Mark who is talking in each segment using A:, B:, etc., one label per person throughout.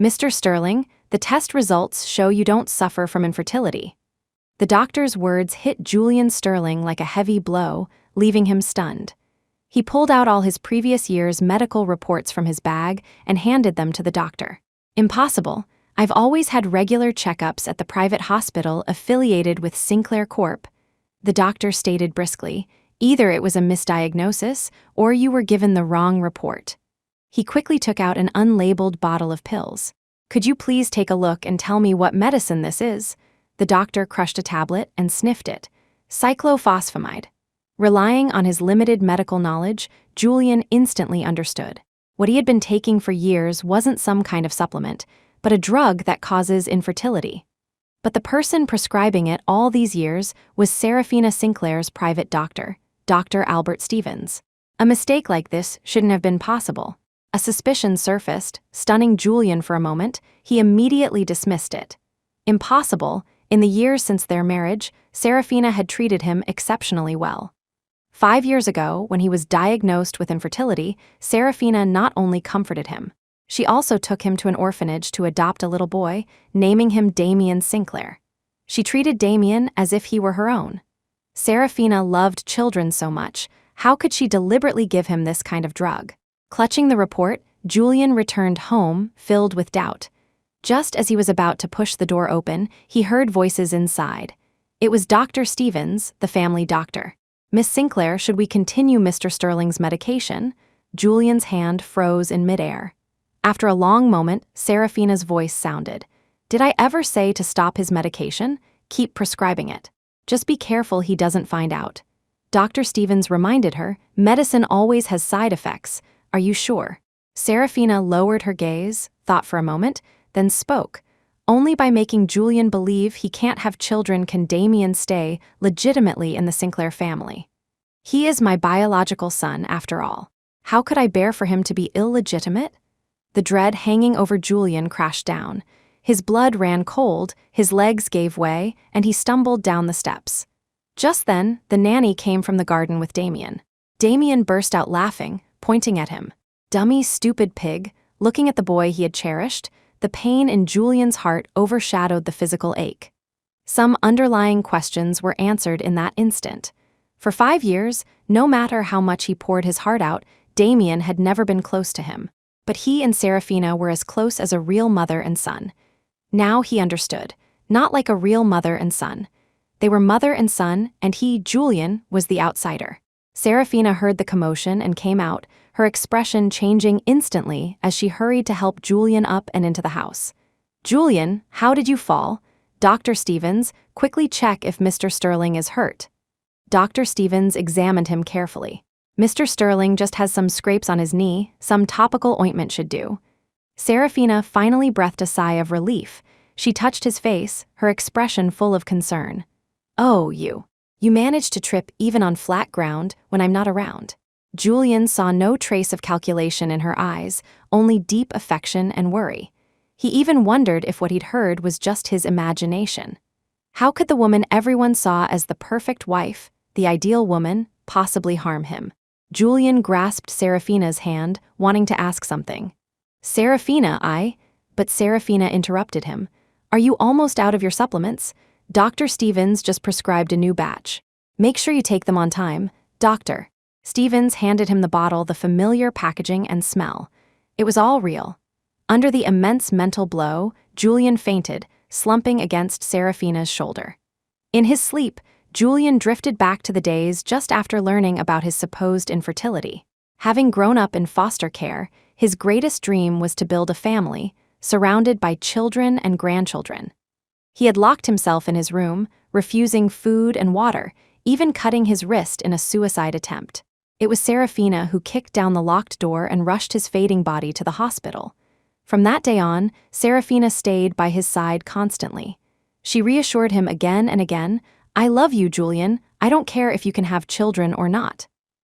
A: "Mr. Sterling, the test results show you don't suffer from infertility." The doctor's words hit Julian Sterling like a heavy blow, leaving him stunned. He pulled out all his previous year's medical reports from his bag and handed them to the doctor. "Impossible. I've always had regular checkups at the private hospital affiliated with Sinclair Corp." The doctor stated briskly. "Either it was a misdiagnosis or you were given the wrong report." He quickly took out an unlabeled bottle of pills. "Could you please take a look and tell me what medicine this is?" The doctor crushed a tablet and sniffed it. "Cyclophosphamide." Relying on his limited medical knowledge, Julian instantly understood. What he had been taking for years wasn't some kind of supplement, but a drug that causes infertility. But the person prescribing it all these years was Serafina Sinclair's private doctor, Dr. Albert Stevens. A mistake like this shouldn't have been possible. A suspicion surfaced, stunning Julian for a moment. He immediately dismissed it. Impossible. In the years since their marriage, Serafina had treated him exceptionally well. 5 years ago, when he was diagnosed with infertility, Serafina not only comforted him, she also took him to an orphanage to adopt a little boy, naming him Damien Sinclair. She treated Damien as if he were her own. Serafina loved children so much. How could she deliberately give him this kind of drug? Clutching the report, Julian returned home, filled with doubt. Just as he was about to push the door open, he heard voices inside. It was Dr. Stevens, the family doctor. "Miss Sinclair, should we continue Mr. Sterling's medication?" Julian's hand froze in midair. After a long moment, Serafina's voice sounded. "Did I ever say to stop his medication? Keep prescribing it. Just be careful he doesn't find out." Dr. Stevens reminded her, "Medicine always has side effects. Are you sure?" Serafina lowered her gaze, thought for a moment, then spoke. "Only by making Julian believe he can't have children can Damien stay legitimately in the Sinclair family. He is my biological son, after all. How could I bear for him to be illegitimate?" The dread hanging over Julian crashed down. His blood ran cold, his legs gave way, and he stumbled down the steps. Just then, the nanny came from the garden with Damien. Damien burst out laughing, pointing at him. Dummy, stupid pig. Looking at the boy he had cherished, the pain in Julian's heart overshadowed the physical ache. Some underlying questions were answered in that instant. For 5 years, no matter how much he poured his heart out, Damien had never been close to him. But he and Serafina were as close as a real mother and son. Now he understood, not like a real mother and son. They were mother and son, and he, Julian, was the outsider. Serafina heard the commotion and came out, her expression changing instantly as she hurried to help Julian up and into the house. "Julian, how did you fall? Dr. Stevens, quickly check if Mr. Sterling is hurt." Dr. Stevens examined him carefully. "Mr. Sterling just has some scrapes on his knee, some topical ointment should do." Serafina finally breathed a sigh of relief. She touched his face, her expression full of concern. "Oh, you managed to trip even on flat ground when I'm not around." Julian saw no trace of calculation in her eyes, only deep affection and worry. He even wondered if what he'd heard was just his imagination. How could the woman everyone saw as the perfect wife, the ideal woman, possibly harm him? Julian grasped Serafina's hand, wanting to ask something. "Serafina, But Serafina interrupted him. "Are you almost out of your supplements? Dr. Stevens just prescribed a new batch. Make sure you take them on time, doctor." Stevens handed him the bottle, the familiar packaging and smell. It was all real. Under the immense mental blow, Julian fainted, slumping against Serafina's shoulder. In his sleep, Julian drifted back to the days just after learning about his supposed infertility. Having grown up in foster care, his greatest dream was to build a family, surrounded by children and grandchildren. He had locked himself in his room, refusing food and water, even cutting his wrist in a suicide attempt. It was Serafina who kicked down the locked door and rushed his fading body to the hospital. From that day on, Serafina stayed by his side constantly. She reassured him again and again, "I love you, Julian. I don't care if you can have children or not."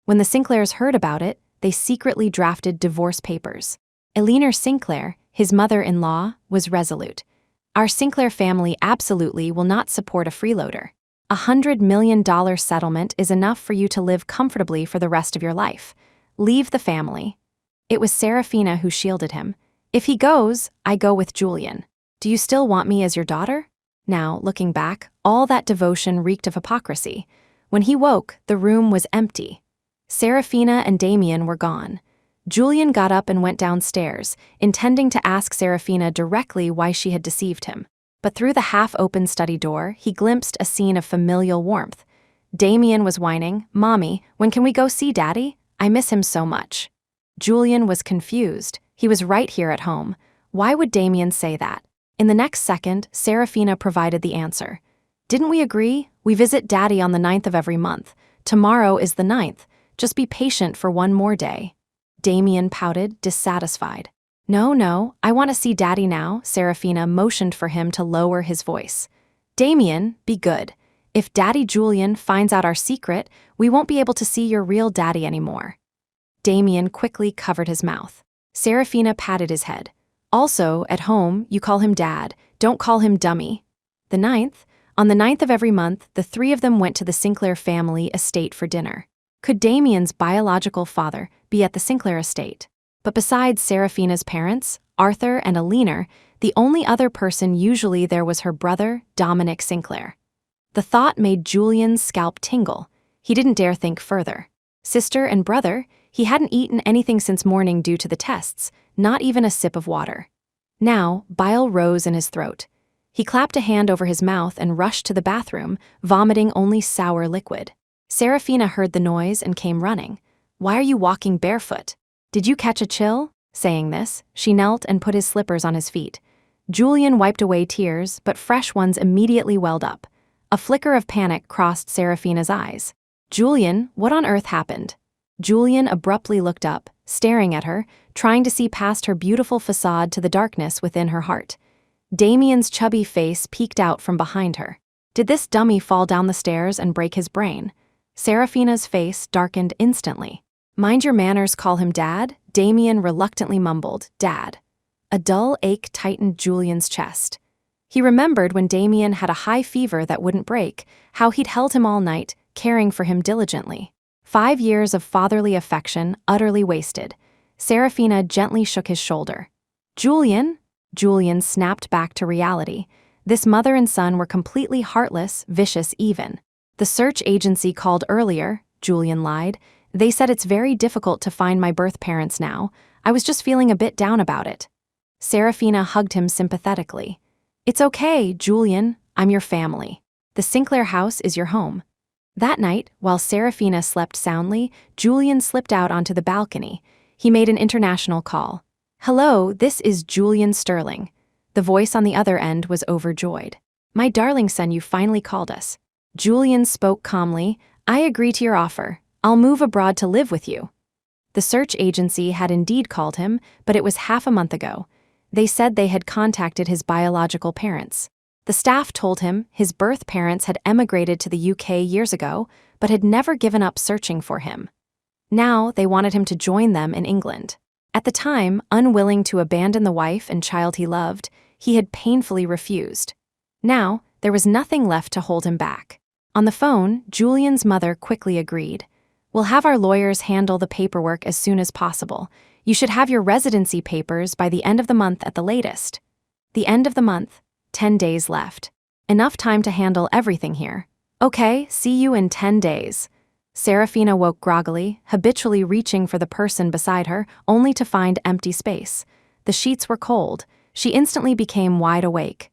A: When the Sinclairs heard about it, they secretly drafted divorce papers. Eleanor Sinclair, his mother-in-law, was resolute. "Our Sinclair family absolutely will not support a freeloader. $100 million settlement is enough for you to live comfortably for the rest of your life. Leave the family." It was Serafina who shielded him. If he goes, I go with Julian. Do you still want me as your daughter? Now, looking back, all that devotion reeked of hypocrisy. When he woke, the room was empty. Serafina and Damien were gone. Julian got up and went downstairs, intending to ask Serafina directly why she had deceived him. But through the half-open study door, he glimpsed a scene of familial warmth. Damien was whining, "Mommy, when can we go see Daddy? I miss him so much." Julian was confused. He was right here at home. Why would Damien say that? In the next second, Serafina provided the answer. "Didn't we agree? We visit Daddy on the 9th of every month. Tomorrow is the 9th. Just be patient for one more day." Damien pouted, dissatisfied. No, I want to see Daddy now." Serafina motioned for him to lower his voice. "Damien, be good. If Daddy Julian finds out our secret, we won't be able to see your real daddy anymore." Damien quickly covered his mouth. Serafina patted his head. "Also, at home, you call him Dad. Don't call him Dummy." The 9th? On the 9th of every month, the three of them went to the Sinclair family estate for dinner. Could Damien's biological father be at the Sinclair estate? But besides Serafina's parents, Arthur and Alina, the only other person usually there was her brother, Dominic Sinclair. The thought made Julian's scalp tingle. He didn't dare think further. Sister and brother, he hadn't eaten anything since morning due to the tests, not even a sip of water. Now, bile rose in his throat. He clapped a hand over his mouth and rushed to the bathroom, vomiting only sour liquid. Serafina heard the noise and came running. "Why are you walking barefoot? Did you catch a chill?" Saying this, she knelt and put his slippers on his feet. Julian wiped away tears, but fresh ones immediately welled up. A flicker of panic crossed Serafina's eyes. "Julian, what on earth happened?" Julian abruptly looked up, staring at her, trying to see past her beautiful facade to the darkness within her heart. Damien's chubby face peeked out from behind her. Did this dummy fall down the stairs and break his brain? Serafina's face darkened instantly. "Mind your manners, call him Dad," Damien reluctantly mumbled, "Dad." A dull ache tightened Julian's chest. He remembered when Damien had a high fever that wouldn't break, how he'd held him all night, caring for him diligently. 5 years of fatherly affection utterly wasted. Serafina gently shook his shoulder. "Julian?" Julian snapped back to reality. This mother and son were completely heartless, vicious even. "The search agency called earlier," Julian lied. "They said it's very difficult to find my birth parents now. I was just feeling a bit down about it." Serafina hugged him sympathetically. "It's okay, Julian. I'm your family. The Sinclair house is your home." That night, while Serafina slept soundly, Julian slipped out onto the balcony. He made an international call. "Hello, this is Julian Sterling." The voice on the other end was overjoyed. "My darling son, you finally called us." Julian spoke calmly. "I agree to your offer. I'll move abroad to live with you." The search agency had indeed called him, but it was half a month ago. They said they had contacted his biological parents. The staff told him his birth parents had emigrated to the UK years ago, but had never given up searching for him. Now they wanted him to join them in England. At the time, unwilling to abandon the wife and child he loved, he had painfully refused. Now, there was nothing left to hold him back. On the phone, Julian's mother quickly agreed. "We'll have our lawyers handle the paperwork as soon as possible. You should have your residency papers by the end of the month at the latest." The end of the month. 10 days left. Enough time to handle everything here. "Okay, see you in 10 days. Serafina woke groggily, habitually reaching for the person beside her, only to find empty space. The sheets were cold. She instantly became wide awake.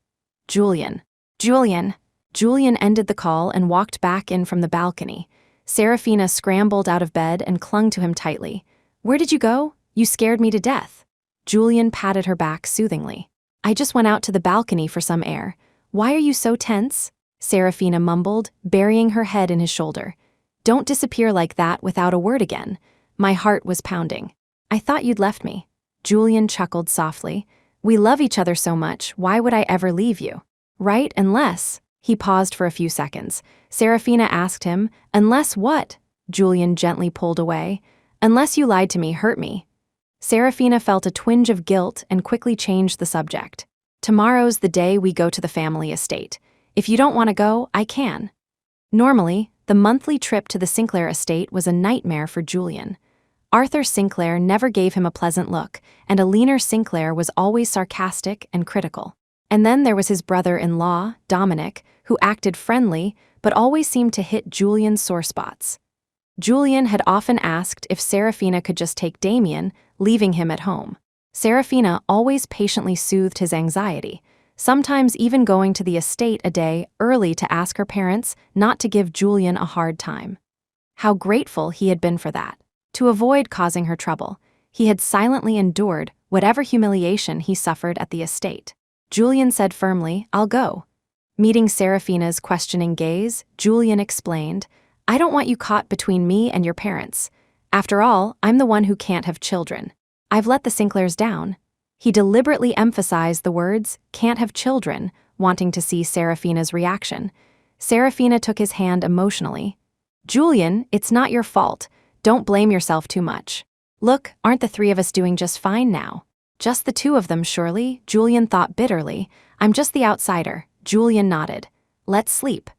A: "Julian. Julian." Julian ended the call and walked back in from the balcony. Serafina scrambled out of bed and clung to him tightly. "Where did you go? You scared me to death." Julian patted her back soothingly. "I just went out to the balcony for some air." "Why are you so tense?" Serafina mumbled, burying her head in his shoulder. "Don't disappear like that without a word again." My heart was pounding. "I thought you'd left me." Julian chuckled softly. "We love each other so much, why would I ever leave you? Right, unless..." He paused for a few seconds. Serafina asked him, "Unless what?" Julian gently pulled away. "Unless you lied to me, hurt me." Serafina felt a twinge of guilt and quickly changed the subject. "Tomorrow's the day we go to the family estate. If you don't want to go, I can." Normally, the monthly trip to the Sinclair estate was a nightmare for Julian. Arthur Sinclair never gave him a pleasant look, and a leaner Sinclair was always sarcastic and critical. And then there was his brother-in-law, Dominic, who acted friendly, but always seemed to hit Julian's sore spots. Julian had often asked if Serafina could just take Damien, leaving him at home. Serafina always patiently soothed his anxiety, sometimes even going to the estate a day early to ask her parents not to give Julian a hard time. How grateful he had been for that. To avoid causing her trouble, he had silently endured whatever humiliation he suffered at the estate. Julian said firmly, "I'll go." Meeting Serafina's questioning gaze, Julian explained, "I don't want you caught between me and your parents. After all, I'm the one who can't have children. I've let the Sinclairs down." He deliberately emphasized the words, "can't have children," wanting to see Serafina's reaction. Serafina took his hand emotionally. "Julian, it's not your fault. Don't blame yourself too much. Look, aren't the three of us doing just fine now? Just the two of them, surely," Julian thought bitterly. "I'm just the outsider." Julian nodded. "Let's sleep."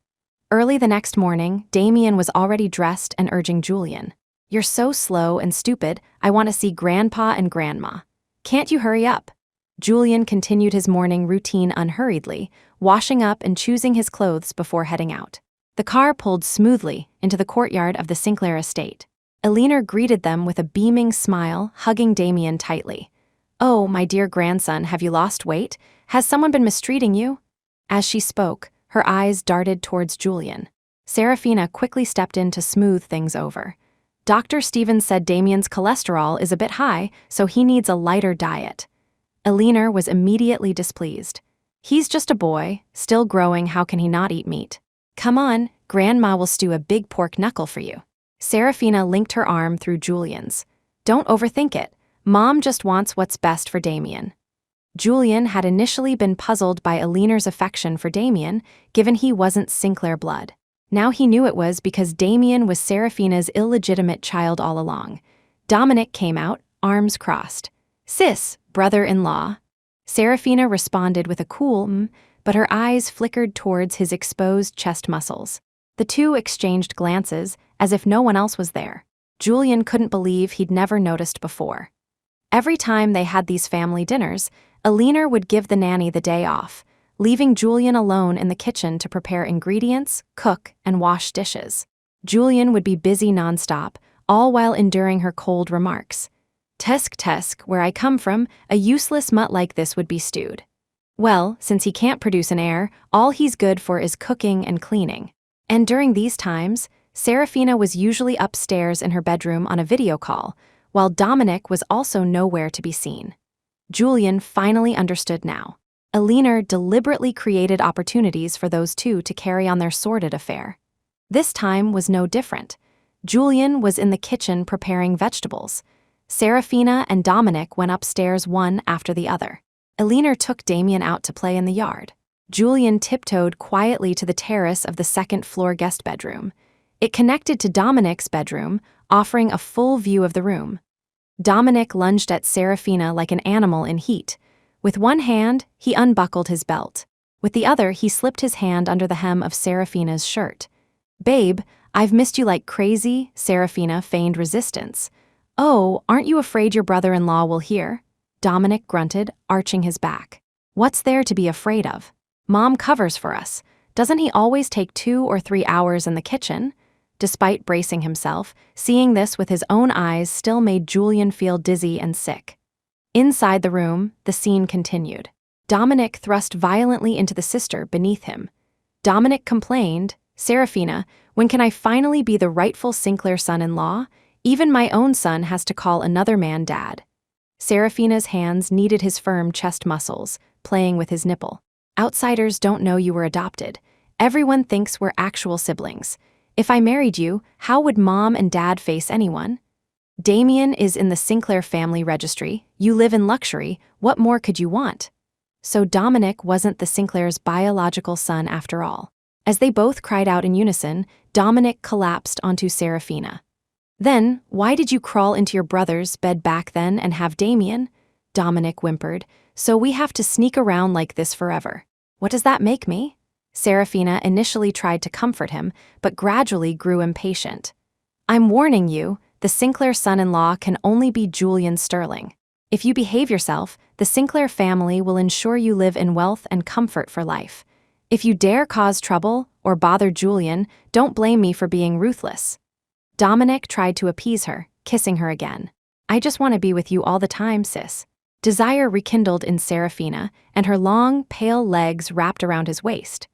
A: Early the next morning, Damien was already dressed and urging Julian. "You're so slow and stupid, I want to see Grandpa and Grandma. Can't you hurry up?" Julian continued his morning routine unhurriedly, washing up and choosing his clothes before heading out. The car pulled smoothly into the courtyard of the Sinclair estate. Eleanor greeted them with a beaming smile, hugging Damien tightly. "Oh, my dear grandson, have you lost weight? Has someone been mistreating you?" As she spoke, her eyes darted towards Julian. Serafina quickly stepped in to smooth things over. "Dr. Stevens said Damien's cholesterol is a bit high, so he needs a lighter diet." Eleanor was immediately displeased. "He's just a boy, still growing, how can he not eat meat? Come on, Grandma will stew a big pork knuckle for you." Serafina linked her arm through Julian's. "Don't overthink it. Mom just wants what's best for Damien." Julian had initially been puzzled by Eleanor's affection for Damien, given he wasn't Sinclair blood. Now he knew it was because Damien was Serafina's illegitimate child all along. Dominic came out, arms crossed. "Sis, brother-in-law." Serafina responded with a cool but her eyes flickered towards his exposed chest muscles. The two exchanged glances, as if no one else was there. Julian couldn't believe he'd never noticed before. Every time they had these family dinners, Eleanor would give the nanny the day off, leaving Julian alone in the kitchen to prepare ingredients, cook, and wash dishes. Julian would be busy nonstop, all while enduring her cold remarks. Tusk, where I come from, a useless mutt like this would be stewed." Well, since he can't produce an heir, all he's good for is cooking and cleaning. And during these times, Serafina was usually upstairs in her bedroom on a video call, while Dominic was also nowhere to be seen. Julian finally understood now. Eleanor deliberately created opportunities for those two to carry on their sordid affair. This time was no different. Julian was in the kitchen preparing vegetables. Serafina and Dominic went upstairs one after the other. Eleanor took Damien out to play in the yard. Julian tiptoed quietly to the terrace of the second-floor guest bedroom. It connected to Dominic's bedroom, offering a full view of the room. Dominic lunged at Serafina like an animal in heat. With one hand, he unbuckled his belt. With the other, he slipped his hand under the hem of Serafina's shirt. "Babe, I've missed you like crazy," Serafina feigned resistance. "Oh, aren't you afraid your brother-in-law will hear?" Dominic grunted, arching his back. "What's there to be afraid of? Mom covers for us. Doesn't he always take 2 or 3 hours in the kitchen?" Despite bracing himself, seeing this with his own eyes still made Julian feel dizzy and sick. Inside the room, the scene continued. Dominic thrust violently into the sister beneath him. Dominic complained, "Serafina, when can I finally be the rightful Sinclair son-in-law? Even my own son has to call another man dad." Serafina's hands kneaded his firm chest muscles, playing with his nipple. "Outsiders don't know you were adopted. Everyone thinks we're actual siblings. If I married you, how would Mom and Dad face anyone? Damien is in the Sinclair family registry. You live in luxury. What more could you want?" So Dominic wasn't the Sinclair's biological son after all. As they both cried out in unison, Dominic collapsed onto Serafina. "Then, why did you crawl into your brother's bed back then and have Damien?" Dominic whimpered. "So we have to sneak around like this forever. What does that make me?" Serafina initially tried to comfort him, but gradually grew impatient. "I'm warning you, the Sinclair son-in-law can only be Julian Sterling. If you behave yourself, the Sinclair family will ensure you live in wealth and comfort for life. If you dare cause trouble or bother Julian, don't blame me for being ruthless." Dominic tried to appease her, kissing her again. "I just want to be with you all the time, sis." Desire rekindled in Serafina, and her long, pale legs wrapped around his waist.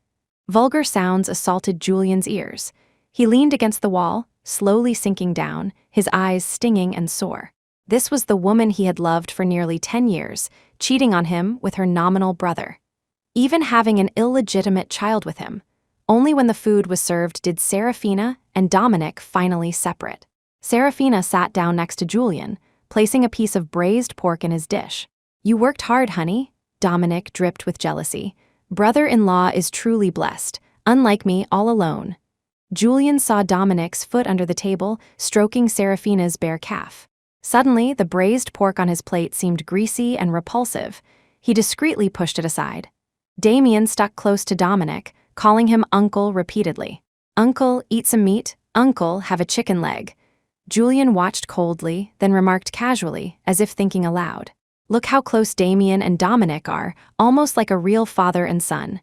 A: Vulgar sounds assaulted Julian's ears. He leaned against the wall, slowly sinking down, his eyes stinging and sore. This was the woman he had loved for nearly 10 years, cheating on him with her nominal brother. Even having an illegitimate child with him. Only when the food was served did Serafina and Dominic finally separate. Serafina sat down next to Julian, placing a piece of braised pork in his dish. "You worked hard, honey," Dominic dripped with jealousy. "Brother-in-law is truly blessed, unlike me all alone." Julian saw Dominic's foot under the table, stroking Serafina's bare calf. Suddenly, the braised pork on his plate seemed greasy and repulsive. He discreetly pushed it aside. Damien stuck close to Dominic, calling him uncle repeatedly. "Uncle, eat some meat. Uncle, have a chicken leg." Julian watched coldly, then remarked casually, as if thinking aloud. "Look how close Damien and Dominic are, almost like a real father and son."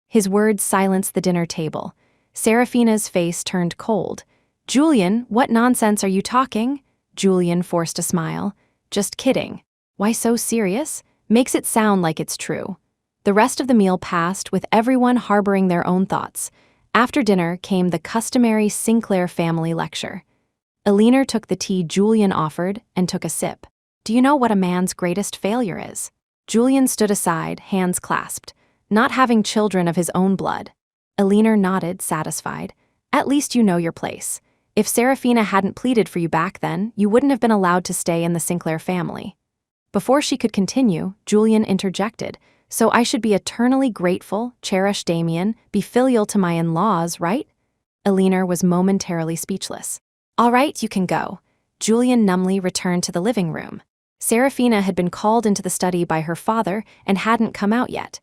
A: His words silenced the dinner table. Serafina's face turned cold. "Julian, what nonsense are you talking?" Julian forced a smile. "Just kidding." "Why so serious?" "Makes it sound like it's true." The rest of the meal passed with everyone harboring their own thoughts. After dinner came the customary Sinclair family lecture. Eleanor took the tea Julian offered and took a sip. "Do you know what a man's greatest failure is?" Julian stood aside, hands clasped. "Not having children of his own blood." Eleanor nodded, satisfied. "At least you know your place. If Serafina hadn't pleaded for you back then, you wouldn't have been allowed to stay in the Sinclair family." Before she could continue, Julian interjected. "So I should be eternally grateful, cherish Damien, be filial to my in-laws, right?" Eleanor was momentarily speechless. "All right, you can go." Julian numbly returned to the living room. Serafina had been called into the study by her father and hadn't come out yet.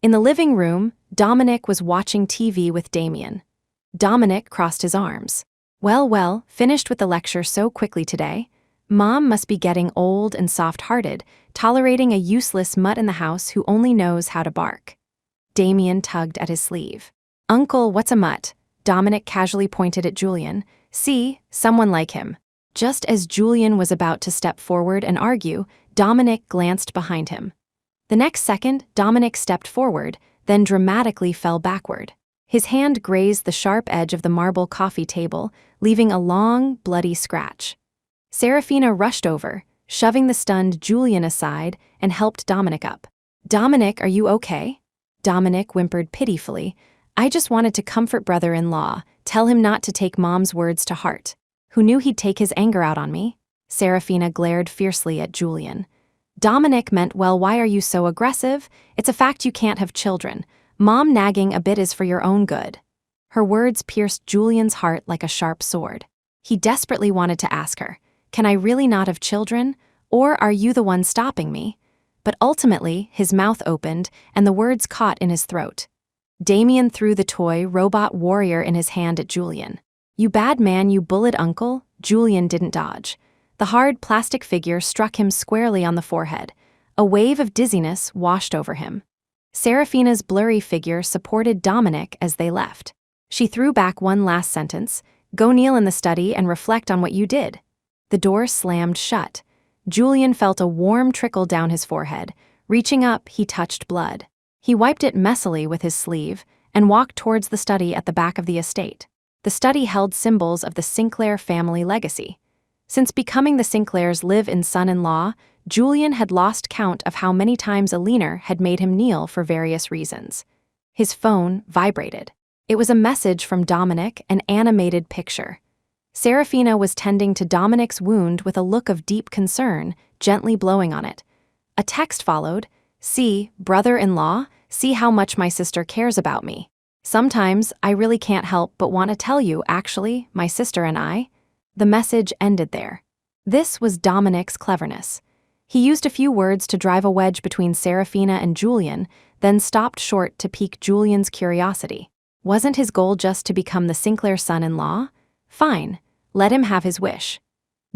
A: In the living room, Dominic was watching TV with Damien. Dominic crossed his arms. Well, finished with the lecture so quickly today. Mom must be getting old and soft-hearted, tolerating a useless mutt in the house who only knows how to bark." Damien tugged at his sleeve. "Uncle, what's a mutt?" Dominic casually pointed at Julian. "See, someone like him." Just as Julian was about to step forward and argue, Dominic glanced behind him. The next second, Dominic stepped forward, then dramatically fell backward. His hand grazed the sharp edge of the marble coffee table, leaving a long, bloody scratch. Serafina rushed over, shoving the stunned Julian aside, and helped Dominic up. "Dominic, are you okay?" Dominic whimpered pitifully. "I just wanted to comfort brother-in-law, tell him not to take Mom's words to heart. Who knew he'd take his anger out on me?" Serafina glared fiercely at Julian. Dominic meant, "Well, why are you so aggressive? It's a fact you can't have children. Mom nagging a bit is for your own good." Her words pierced Julian's heart like a sharp sword. He desperately wanted to ask her, "Can I really not have children? Or are you the one stopping me?" But ultimately, his mouth opened, and the words caught in his throat. Damien threw the toy robot warrior in his hand at Julian. "You bad man, you bullied uncle." Julian didn't dodge. The hard plastic figure struck him squarely on the forehead. A wave of dizziness washed over him. Serafina's blurry figure supported Dominic as they left. She threw back one last sentence, "Go kneel in the study and reflect on what you did." The door slammed shut. Julian felt a warm trickle down his forehead. Reaching up, he touched blood. He wiped it messily with his sleeve and walked towards the study at the back of the estate. The study held symbols of the Sinclair family legacy. Since becoming the Sinclairs' live-in son-in-law, Julian had lost count of how many times Eleanor had made him kneel for various reasons. His phone vibrated. It was a message from Dominic, an animated picture. Serafina was tending to Dominic's wound with a look of deep concern, gently blowing on it. A text followed. "See, brother-in-law, see how much my sister cares about me. Sometimes I really can't help but want to tell you, actually, my sister and I." The message ended there. This was Dominic's cleverness. He used a few words to drive a wedge between Serafina and Julian, then stopped short to pique Julian's curiosity. Wasn't his goal just to become the Sinclair son-in-law? Fine, let him have his wish.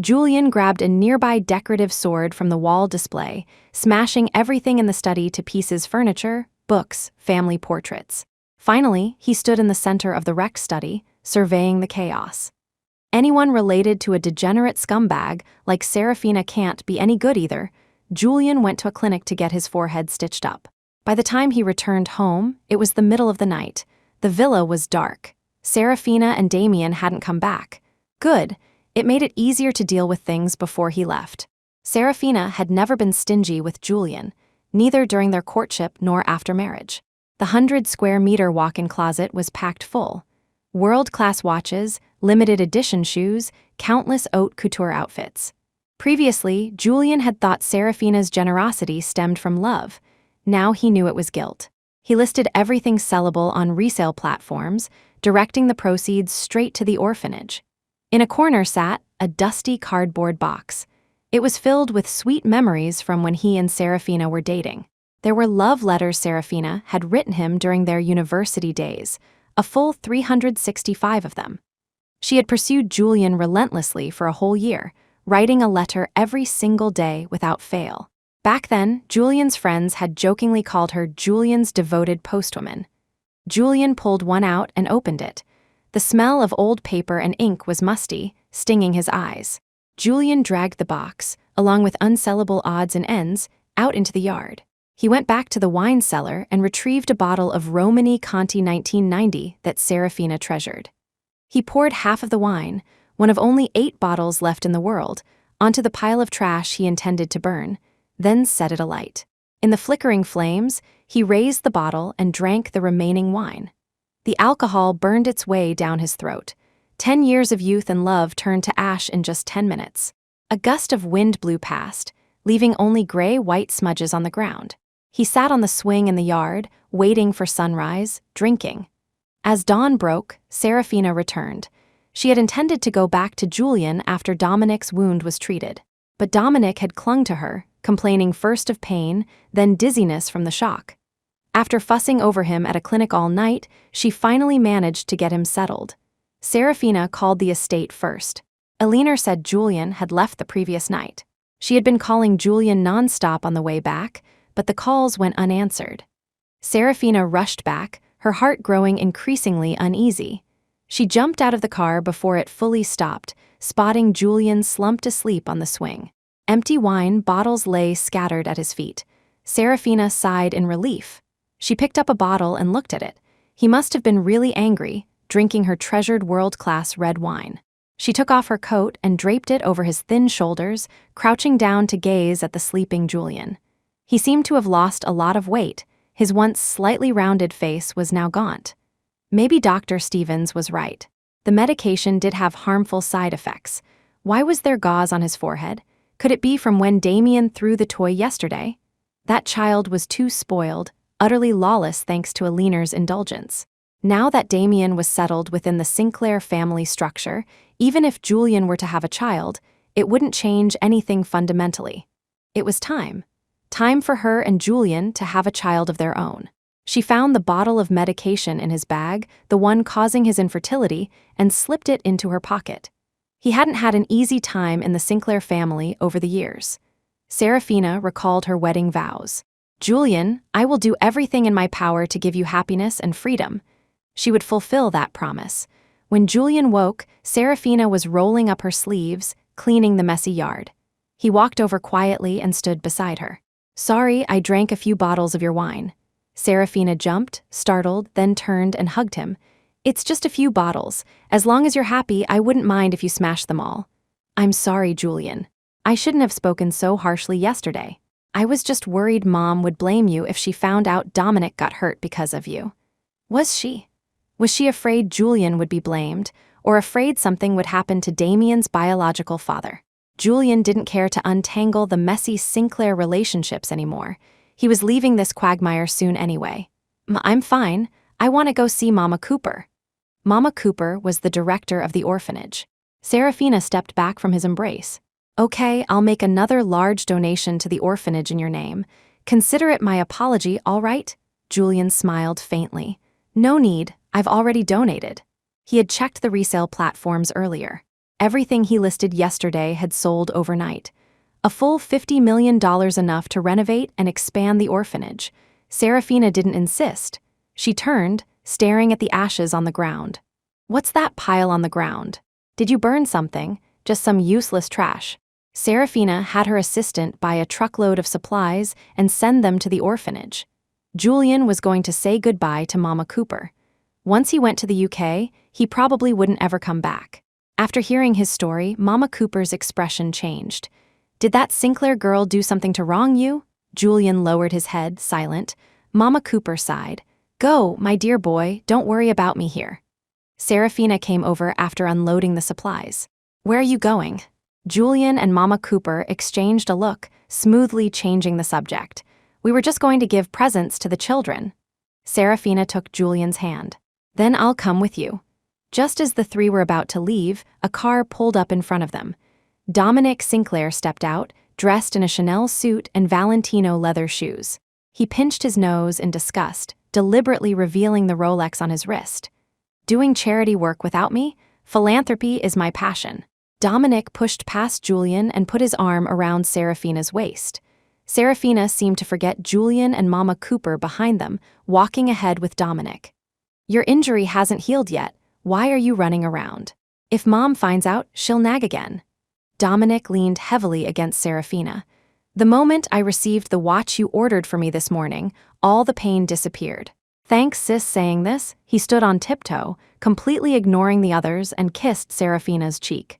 A: Julian grabbed a nearby decorative sword from the wall display, smashing everything in the study to pieces: furniture, books, family portraits. Finally, he stood in the center of the wrecked study, surveying the chaos. Anyone related to a degenerate scumbag like Serafina can't be any good either. Julian went to a clinic to get his forehead stitched up. By the time he returned home, it was the middle of the night. The villa was dark. Serafina and Damien hadn't come back. Good. It made it easier to deal with things before he left. Serafina had never been stingy with Julian, neither during their courtship nor after marriage. The 100-square-meter walk-in closet was packed full. World-class watches, limited edition shoes, countless haute couture outfits. Previously, Julian had thought Serafina's generosity stemmed from love. Now he knew it was guilt. He listed everything sellable on resale platforms, directing the proceeds straight to the orphanage. In a corner sat a dusty cardboard box. It was filled with sweet memories from when he and Serafina were dating. There were love letters Serafina had written him during their university days, a full 365 of them. She had pursued Julian relentlessly for a whole year, writing a letter every single day without fail. Back then, Julian's friends had jokingly called her Julian's devoted postwoman. Julian pulled one out and opened it. The smell of old paper and ink was musty, stinging his eyes. Julian dragged the box, along with unsellable odds and ends, out into the yard. He went back to the wine cellar and retrieved a bottle of Romani Conti 1990 that Serafina treasured. He poured half of the wine, one of only 8 bottles left in the world, onto the pile of trash he intended to burn, then set it alight. In the flickering flames, he raised the bottle and drank the remaining wine. The alcohol burned its way down his throat. 10 years of youth and love turned to ash in just 10 minutes. A gust of wind blew past, leaving only gray-white smudges on the ground. He sat on the swing in the yard, waiting for sunrise, drinking. As dawn broke, Serafina returned. She had intended to go back to Julian after Dominic's wound was treated. But Dominic had clung to her, complaining first of pain, then dizziness from the shock. After fussing over him at a clinic all night, she finally managed to get him settled. Serafina called the estate first. Eleanor said Julian had left the previous night. She had been calling Julian nonstop on the way back, but the calls went unanswered. Serafina rushed back, her heart growing increasingly uneasy. She jumped out of the car before it fully stopped, spotting Julian slumped asleep on the swing. Empty wine bottles lay scattered at his feet. Serafina sighed in relief. She picked up a bottle and looked at it. He must have been really angry, drinking her treasured world-class red wine. She took off her coat and draped it over his thin shoulders, crouching down to gaze at the sleeping Julian. He seemed to have lost a lot of weight. His once slightly rounded face was now gaunt. Maybe Dr. Stevens was right. The medication did have harmful side effects. Why was there gauze on his forehead? Could it be from when Damien threw the toy yesterday? That child was too spoiled, utterly lawless thanks to Eleanor's indulgence. Now that Damien was settled within the Sinclair family structure, even if Julian were to have a child, it wouldn't change anything fundamentally. It was time. Time for her and Julian to have a child of their own. She found the bottle of medication in his bag, the one causing his infertility, and slipped it into her pocket. He hadn't had an easy time in the Sinclair family over the years. Serafina recalled her wedding vows. Julian, I will do everything in my power to give you happiness and freedom. She would fulfill that promise. When Julian woke, Serafina was rolling up her sleeves, cleaning the messy yard. He walked over quietly and stood beside her. Sorry, I drank a few bottles of your wine. Serafina jumped, startled, then turned and hugged him. It's just a few bottles. As long as you're happy, I wouldn't mind if you smashed them all. I'm sorry, Julian. I shouldn't have spoken so harshly yesterday. I was just worried Mom would blame you if she found out Dominic got hurt because of you. Was she? Was she afraid Julian would be blamed, or afraid something would happen to Damien's biological father? Julian didn't care to untangle the messy Sinclair relationships anymore. He was leaving this quagmire soon anyway. I'm fine. I want to go see Mama Cooper. Mama Cooper was the director of the orphanage. Serafina stepped back from his embrace. Okay, I'll make another large donation to the orphanage in your name. Consider it my apology, all right? Julian smiled faintly. No need, I've already donated. He had checked the resale platforms earlier. Everything he listed yesterday had sold overnight. A full $50 million, enough to renovate and expand the orphanage. Serafina didn't insist. She turned, staring at the ashes on the ground. What's that pile on the ground? Did you burn something? Just some useless trash. Serafina had her assistant buy a truckload of supplies and send them to the orphanage. Julian was going to say goodbye to Mama Cooper. Once he went to the UK, he probably wouldn't ever come back. After hearing his story, Mama Cooper's expression changed. Did that Sinclair girl do something to wrong you? Julian lowered his head, silent. Mama Cooper sighed. Go, my dear boy, don't worry about me here. Serafina came over after unloading the supplies. Where are you going? Julian and Mama Cooper exchanged a look, smoothly changing the subject. We were just going to give presents to the children. Serafina took Julian's hand. Then I'll come with you. Just as the three were about to leave, a car pulled up in front of them. Dominic Sinclair stepped out, dressed in a Chanel suit and Valentino leather shoes. He pinched his nose in disgust, deliberately revealing the Rolex on his wrist. Doing charity work without me? Philanthropy is my passion. Dominic pushed past Julian and put his arm around Serafina's waist. Serafina seemed to forget Julian and Mama Cooper behind them, walking ahead with Dominic. Your injury hasn't healed yet. Why are you running around? If Mom finds out, she'll nag again. Dominic leaned heavily against Serafina. The moment I received the watch you ordered for me this morning, all the pain disappeared. Thanks, sis. Saying this, he stood on tiptoe, completely ignoring the others, and kissed Serafina's cheek.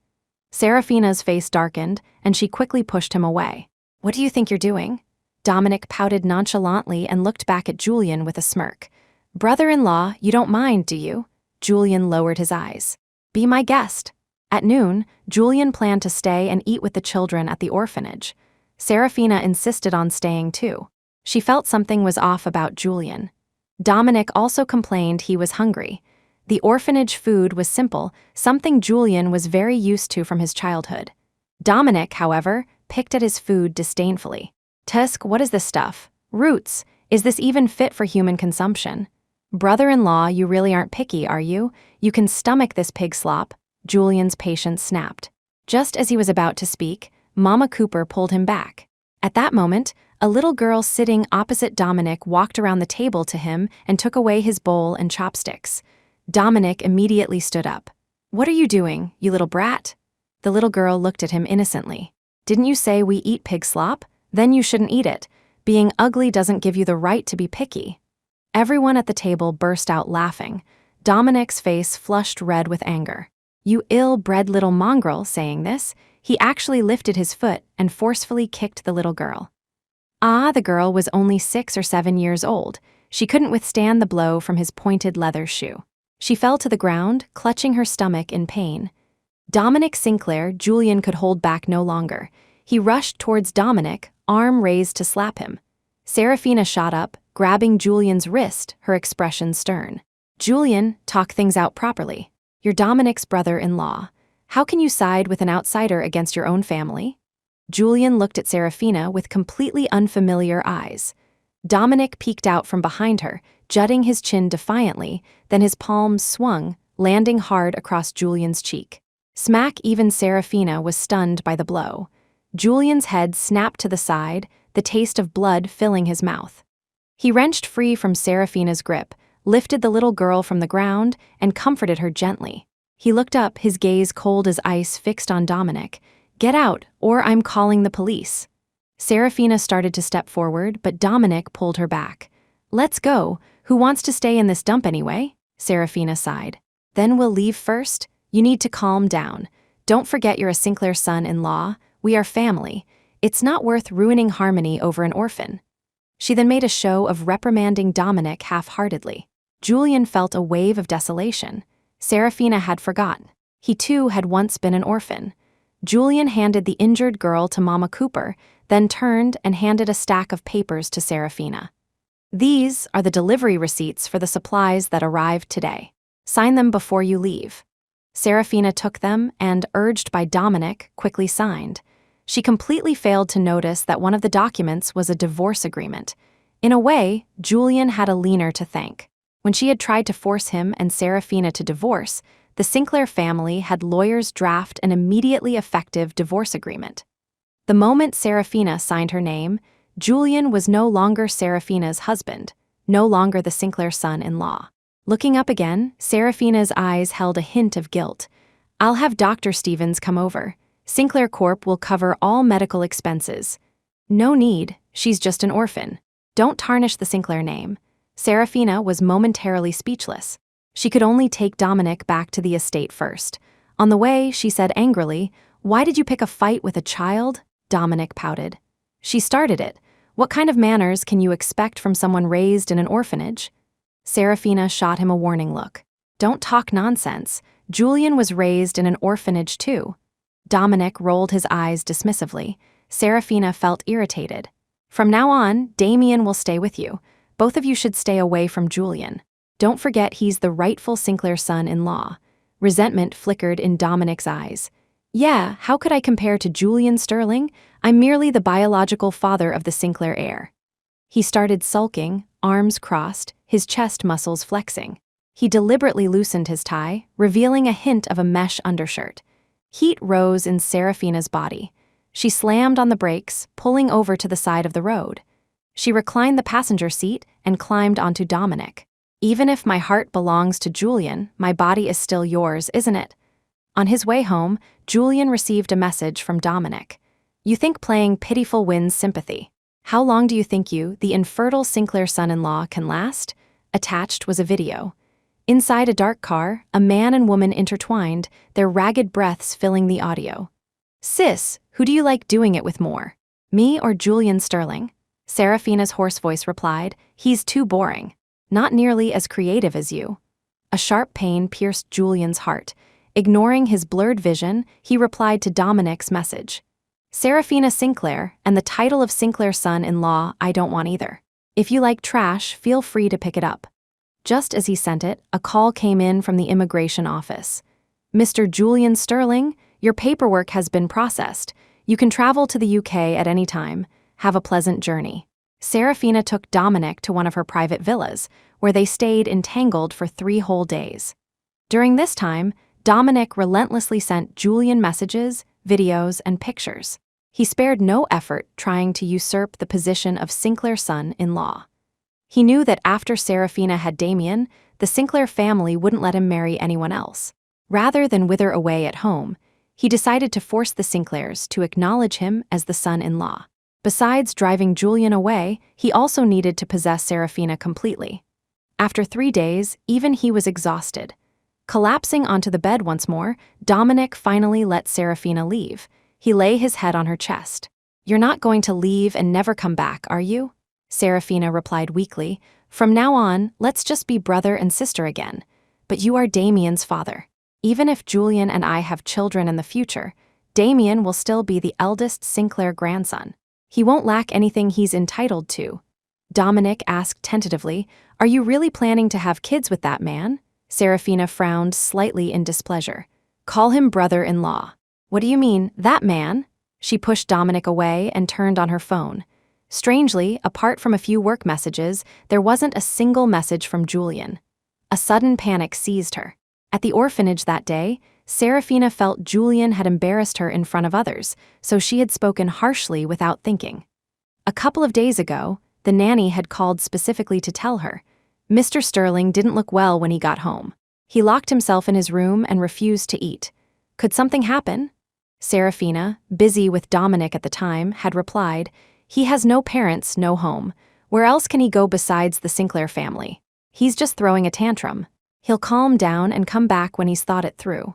A: Serafina's face darkened, and she quickly pushed him away. What do you think you're doing? Dominic pouted nonchalantly and looked back at Julian with a smirk. Brother-in-law, you don't mind, do you? Julian lowered his eyes. Be my guest. At noon, Julian planned to stay and eat with the children at the orphanage. Serafina insisted on staying too. She felt something was off about Julian. Dominic also complained he was hungry. The orphanage food was simple, something Julian was very used to from his childhood. Dominic, however, picked at his food disdainfully. Tusk, what is this stuff? Roots. Is this even fit for human consumption? Brother-in-law, you really aren't picky, are you? You can stomach this pig slop. Julian's patience snapped. Just as he was about to speak, Mama Cooper pulled him back. At that moment, a little girl sitting opposite Dominic walked around the table to him and took away his bowl and chopsticks. Dominic immediately stood up. What are you doing, you little brat? The little girl looked at him innocently. Didn't you say we eat pig slop? Then you shouldn't eat it. Being ugly doesn't give you the right to be picky. Everyone at the table burst out laughing. Dominic's face flushed red with anger. You ill-bred little mongrel. Saying this, he actually lifted his foot and forcefully kicked the little girl. The girl was only 6 or 7 years old. She couldn't withstand the blow from his pointed leather shoe. She fell to the ground, clutching her stomach in pain. Dominic Sinclair, Julian could hold back no longer. He rushed towards Dominic, arm raised to slap him. Serafina shot up, grabbing Julian's wrist, her expression stern. Julian, talk things out properly. You're Dominic's brother-in-law. How can you side with an outsider against your own family? Julian looked at Serafina with completely unfamiliar eyes. Dominic peeked out from behind her, jutting his chin defiantly, then his palms swung, landing hard across Julian's cheek. Smack! Even Serafina was stunned by the blow. Julian's head snapped to the side, the taste of blood filling his mouth. He wrenched free from Serafina's grip, lifted the little girl from the ground, and comforted her gently. He looked up, his gaze cold as ice fixed on Dominic. Get out, or I'm calling the police. Serafina started to step forward, but Dominic pulled her back. Let's go. Who wants to stay in this dump anyway? Serafina sighed. Then we'll leave first. You need to calm down. Don't forget you're a Sinclair son-in-law. We are family. It's not worth ruining harmony over an orphan. She then made a show of reprimanding Dominic half-heartedly. Julian felt a wave of desolation. Serafina had forgotten. He too had once been an orphan. Julian handed the injured girl to Mama Cooper, then turned and handed a stack of papers to Serafina. These are the delivery receipts for the supplies that arrived today. Sign them before you leave. Serafina took them and, urged by Dominic, quickly signed. She completely failed to notice that one of the documents was a divorce agreement. In a way, Julian had a leaner to thank. When she had tried to force him and Serafina to divorce, the Sinclair family had lawyers draft an immediately effective divorce agreement. The moment Serafina signed her name, Julian was no longer Serafina's husband, no longer the Sinclair son-in-law. Looking up again, Serafina's eyes held a hint of guilt. "I'll have Dr. Stevens come over. Sinclair Corp will cover all medical expenses." "No need, she's just an orphan. Don't tarnish the Sinclair name." Serafina was momentarily speechless. She could only take Dominic back to the estate first. On the way, she said angrily, "Why did you pick a fight with a child?" Dominic pouted. "She started it. What kind of manners can you expect from someone raised in an orphanage?" Serafina shot him a warning look. "Don't talk nonsense. Julian was raised in an orphanage too." Dominic rolled his eyes dismissively. Serafina felt irritated. "From now on, Damien will stay with you. Both of you should stay away from Julian. Don't forget he's the rightful Sinclair son-in-law." Resentment flickered in Dominic's eyes. "Yeah, how could I compare to Julian Sterling? I'm merely the biological father of the Sinclair heir." He started sulking, arms crossed, his chest muscles flexing. He deliberately loosened his tie, revealing a hint of a mesh undershirt. Heat rose in Serafina's body. She slammed on the brakes, pulling over to the side of the road. She reclined the passenger seat and climbed onto Dominic. "Even if my heart belongs to Julian, my body is still yours, isn't it?" On his way home, Julian received a message from Dominic. "You think playing pitiful wins sympathy. How long do you think you, the infertile Sinclair son-in-law, can last?" Attached was a video. Inside a dark car, a man and woman intertwined, their ragged breaths filling the audio. "Sis, who do you like doing it with more? Me or Julian Sterling?" Serafina's hoarse voice replied, "He's too boring. Not nearly as creative as you." A sharp pain pierced Julian's heart. Ignoring his blurred vision, he replied to Dominic's message. "Serafina Sinclair, and the title of Sinclair son-in-law I don't want either. If you like trash, feel free to pick it up." Just as he sent it, a call came in from the immigration office. "Mr. Julian Sterling, your paperwork has been processed. You can travel to the UK at any time. Have a pleasant journey." Serafina took Dominic to one of her private villas, where they stayed entangled for 3 whole days. During this time, Dominic relentlessly sent Julian messages, videos, and pictures. He spared no effort trying to usurp the position of Sinclair son-in-law. He knew that after Serafina had Damien, the Sinclair family wouldn't let him marry anyone else. Rather than wither away at home, he decided to force the Sinclairs to acknowledge him as the son-in-law. Besides driving Julian away, he also needed to possess Serafina completely. After 3 days, even he was exhausted. Collapsing onto the bed once more, Dominic finally let Serafina leave. He lay his head on her chest. "You're not going to leave and never come back, are you?" Serafina replied weakly. "From now on, let's just be brother and sister again. But you are Damien's father. Even if Julian and I have children in the future, Damien will still be the eldest Sinclair grandson. He won't lack anything he's entitled to." Dominic asked tentatively, "Are you really planning to have kids with that man?" Serafina frowned slightly in displeasure. "Call him brother-in-law." "What do you mean, that man?" She pushed Dominic away and turned on her phone. Strangely, apart from a few work messages, there wasn't a single message from Julian. A sudden panic seized her. At the orphanage that day, Serafina felt Julian had embarrassed her in front of others, so she had spoken harshly without thinking. A couple of days ago, the nanny had called specifically to tell her, Mr. Sterling didn't look well when he got home. He locked himself in his room and refused to eat. Could something happen? Serafina, busy with Dominic at the time, had replied, "He has no parents, no home. Where else can he go besides the Sinclair family? He's just throwing a tantrum. He'll calm down and come back when he's thought it through."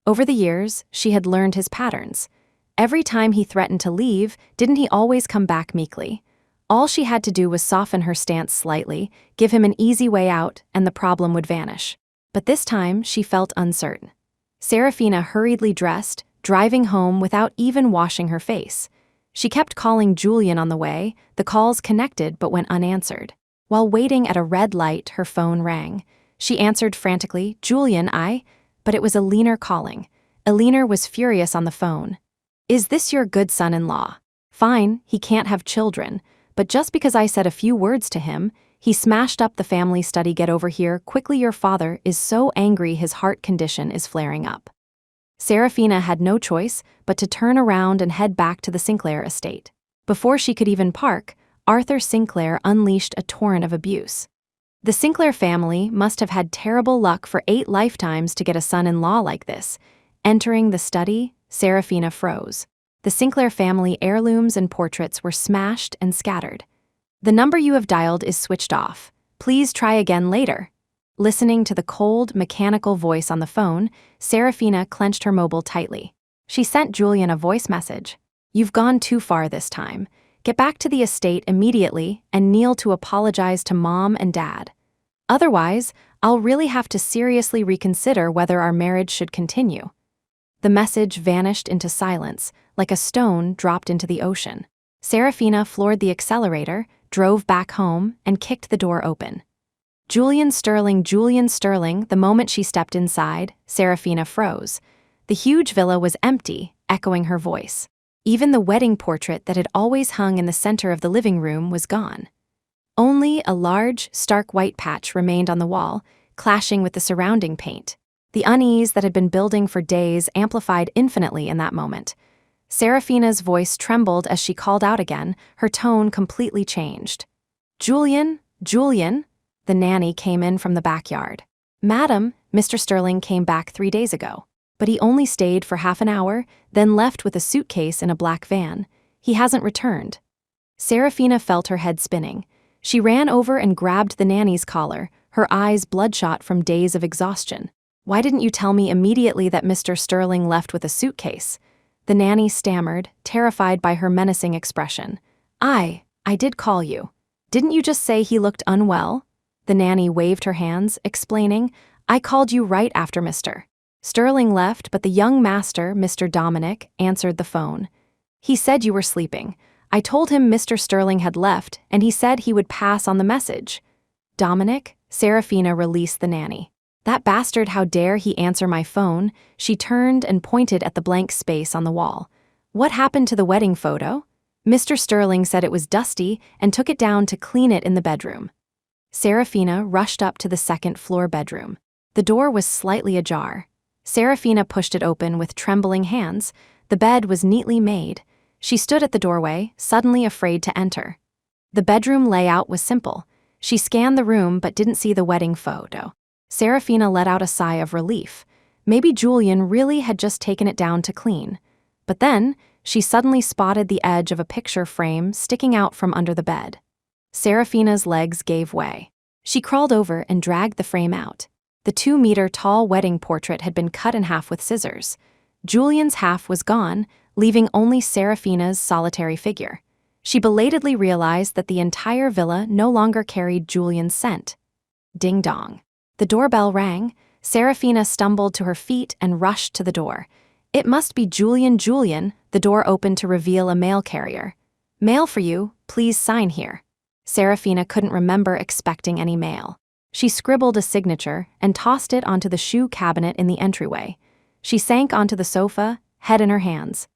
A: Over the years, she had learned his patterns. Every time he threatened to leave, didn't he always come back meekly? All she had to do was soften her stance slightly, give him an easy way out, and the problem would vanish. But this time, she felt uncertain. Serafina hurriedly dressed, driving home without even washing her face. She kept calling Julian on the way, the calls connected but went unanswered. While waiting at a red light, her phone rang. She answered frantically, "Julian, But it was Eleanor calling. Eleanor was furious on the phone. "Is this your good son-in-law? Fine, he can't have children, but just because I said a few words to him, He smashed up the family study. Get over here, quickly, your father is so angry his heart condition is flaring up. Serafina had no choice but to turn around and head back to the Sinclair estate. Before she could even park, Arthur Sinclair unleashed a torrent of abuse. The Sinclair family must have had terrible luck for 8 lifetimes to get a son-in-law like this. Entering the study, Serafina froze. The Sinclair family heirlooms and portraits were smashed and scattered. The number you have dialed is switched off. Please try again later. Listening to the cold, mechanical voice on the phone, Serafina clenched her mobile tightly. She sent Julian a voice message. You've gone too far this time. Get back to the estate immediately and kneel to apologize to Mom and Dad. Otherwise, I'll really have to seriously reconsider whether our marriage should continue. The message vanished into silence, like a stone dropped into the ocean. Serafina floored the accelerator, drove back home, and kicked the door open. Julian Sterling. The moment she stepped inside, Serafina froze. The huge villa was empty, echoing her voice. Even the wedding portrait that had always hung in the center of the living room was gone. Only a large, stark white patch remained on the wall, clashing with the surrounding paint. The unease that had been building for days amplified infinitely in that moment. Serafina's voice trembled as she called out again, her tone completely changed. Julian? The nanny came in from the backyard. Madam, Mr. Sterling came back 3 days ago. But he only stayed for half an hour, then left with a suitcase in a black van. He hasn't returned. Serafina felt her head spinning. She ran over and grabbed the nanny's collar, her eyes bloodshot from days of exhaustion. Why didn't you tell me immediately that Mr. Sterling left with a suitcase? The nanny stammered, terrified by her menacing expression. I did call you. Didn't you just say he looked unwell? The nanny waved her hands, explaining, I called you right after Mr. Sterling left, but the young master, Mr. Dominic, answered the phone. He said you were sleeping. I told him Mr. Sterling had left, and he said he would pass on the message. Dominic? Serafina released the nanny. That bastard, how dare he answer my phone? She turned and pointed at the blank space on the wall. What happened to the wedding photo? Mr. Sterling said it was dusty and took it down to clean it in the bedroom. Serafina rushed up to the second-floor bedroom. The door was slightly ajar. Serafina pushed it open with trembling hands. The bed was neatly made. She stood at the doorway, suddenly afraid to enter. The bedroom layout was simple. She scanned the room but didn't see the wedding photo. Serafina let out a sigh of relief. Maybe Julian really had just taken it down to clean. But then, she suddenly spotted the edge of a picture frame sticking out from under the bed. Serafina's legs gave way. She crawled over and dragged the frame out. The 2-meter-tall wedding portrait had been cut in half with scissors. Julian's half was gone, leaving only Serafina's solitary figure. She belatedly realized that the entire villa no longer carried Julian's scent. Ding-dong. The doorbell rang. Serafina stumbled to her feet and rushed to the door. It must be Julian. The door opened to reveal a mail carrier. Mail for you, please sign here. Serafina couldn't remember expecting any mail. She scribbled a signature and tossed it onto the shoe cabinet in the entryway. She sank onto the sofa, head in her hands.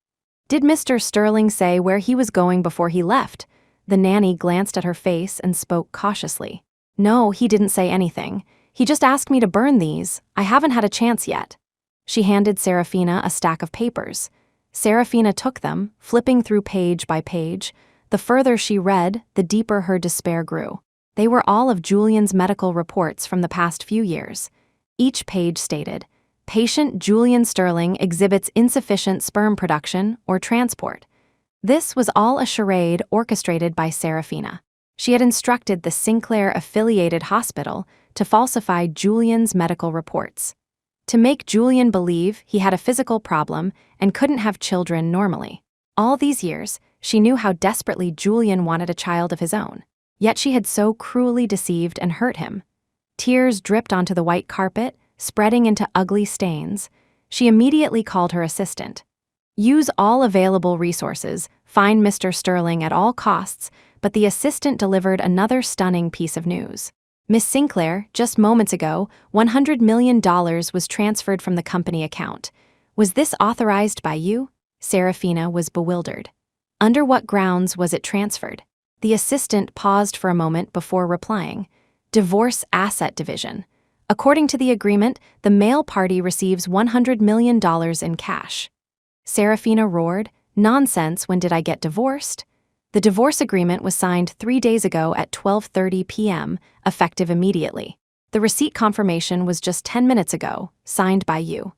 A: Did Mr. Sterling say where he was going before he left? The nanny glanced at her face and spoke cautiously. No, he didn't say anything. He just asked me to burn these. I haven't had a chance yet. She handed Serafina a stack of papers. Serafina took them, flipping through page by page. The further she read, the deeper her despair grew. They were all of Julian's medical reports from the past few years. Each page stated, Patient Julian Sterling exhibits insufficient sperm production or transport. This was all a charade orchestrated by Serafina. She had instructed the Sinclair-affiliated hospital to falsify Julian's medical reports, to make Julian believe he had a physical problem and couldn't have children normally. All these years, she knew how desperately Julian wanted a child of his own. Yet she had so cruelly deceived and hurt him. Tears dripped onto the white carpet, spreading into ugly stains. She immediately called her assistant. Use all available resources, find Mr. Sterling at all costs, but the assistant delivered another stunning piece of news. Miss Sinclair, just moments ago, $100 million was transferred from the company account. Was this authorized by you? Serafina was bewildered. Under what grounds was it transferred? The assistant paused for a moment before replying. Divorce asset division. According to the agreement, the male party receives $100 million in cash. Serafina roared, "Nonsense, when did I get divorced?" The divorce agreement was signed 3 days ago at 12:30 p.m., effective immediately. The receipt confirmation was just 10 minutes ago, signed by you.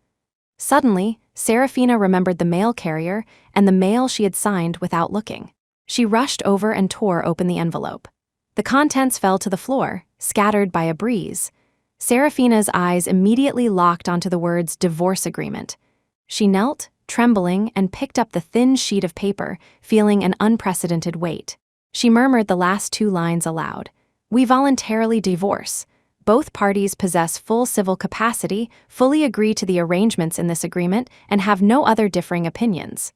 A: Suddenly, Serafina remembered the mail carrier and the mail she had signed without looking. She rushed over and tore open the envelope. The contents fell to the floor, scattered by a breeze. Serafina's eyes immediately locked onto the words divorce agreement. She knelt, trembling, and picked up the thin sheet of paper, feeling an unprecedented weight. She murmured the last 2 lines aloud. "We voluntarily divorce. Both parties possess full civil capacity, fully agree to the arrangements in this agreement, and have no other differing opinions."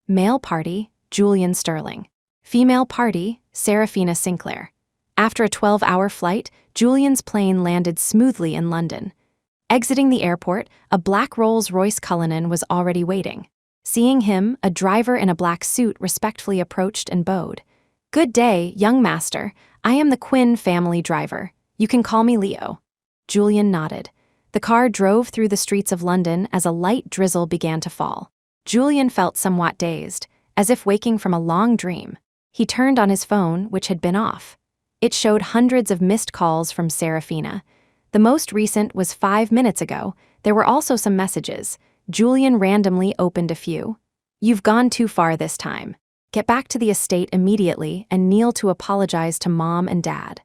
A: Male party, Julian Sterling. Female party, Serafina Sinclair. After a 12-hour flight, Julian's plane landed smoothly in London. Exiting the airport, a black Rolls-Royce Cullinan was already waiting. Seeing him, a driver in a black suit respectfully approached and bowed. "Good day, young master. I am the Quinn family driver. You can call me Leo." Julian nodded. The car drove through the streets of London as a light drizzle began to fall. Julian felt somewhat dazed, as if waking from a long dream. He turned on his phone, which had been off. It showed hundreds of missed calls from Serafina. The most recent was 5 minutes ago. There were also some messages. Julian randomly opened a few. "You've gone too far this time. Get back to the estate immediately and kneel to apologize to Mom and Dad."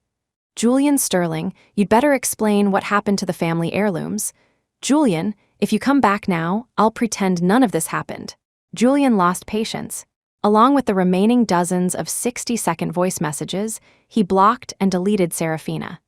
A: Julian Sterling, "You'd better explain what happened to the family heirlooms." "Julian, if you come back now, I'll pretend none of this happened." Julian lost patience. Along with the remaining dozens of 60-second voice messages, he blocked and deleted Serafina.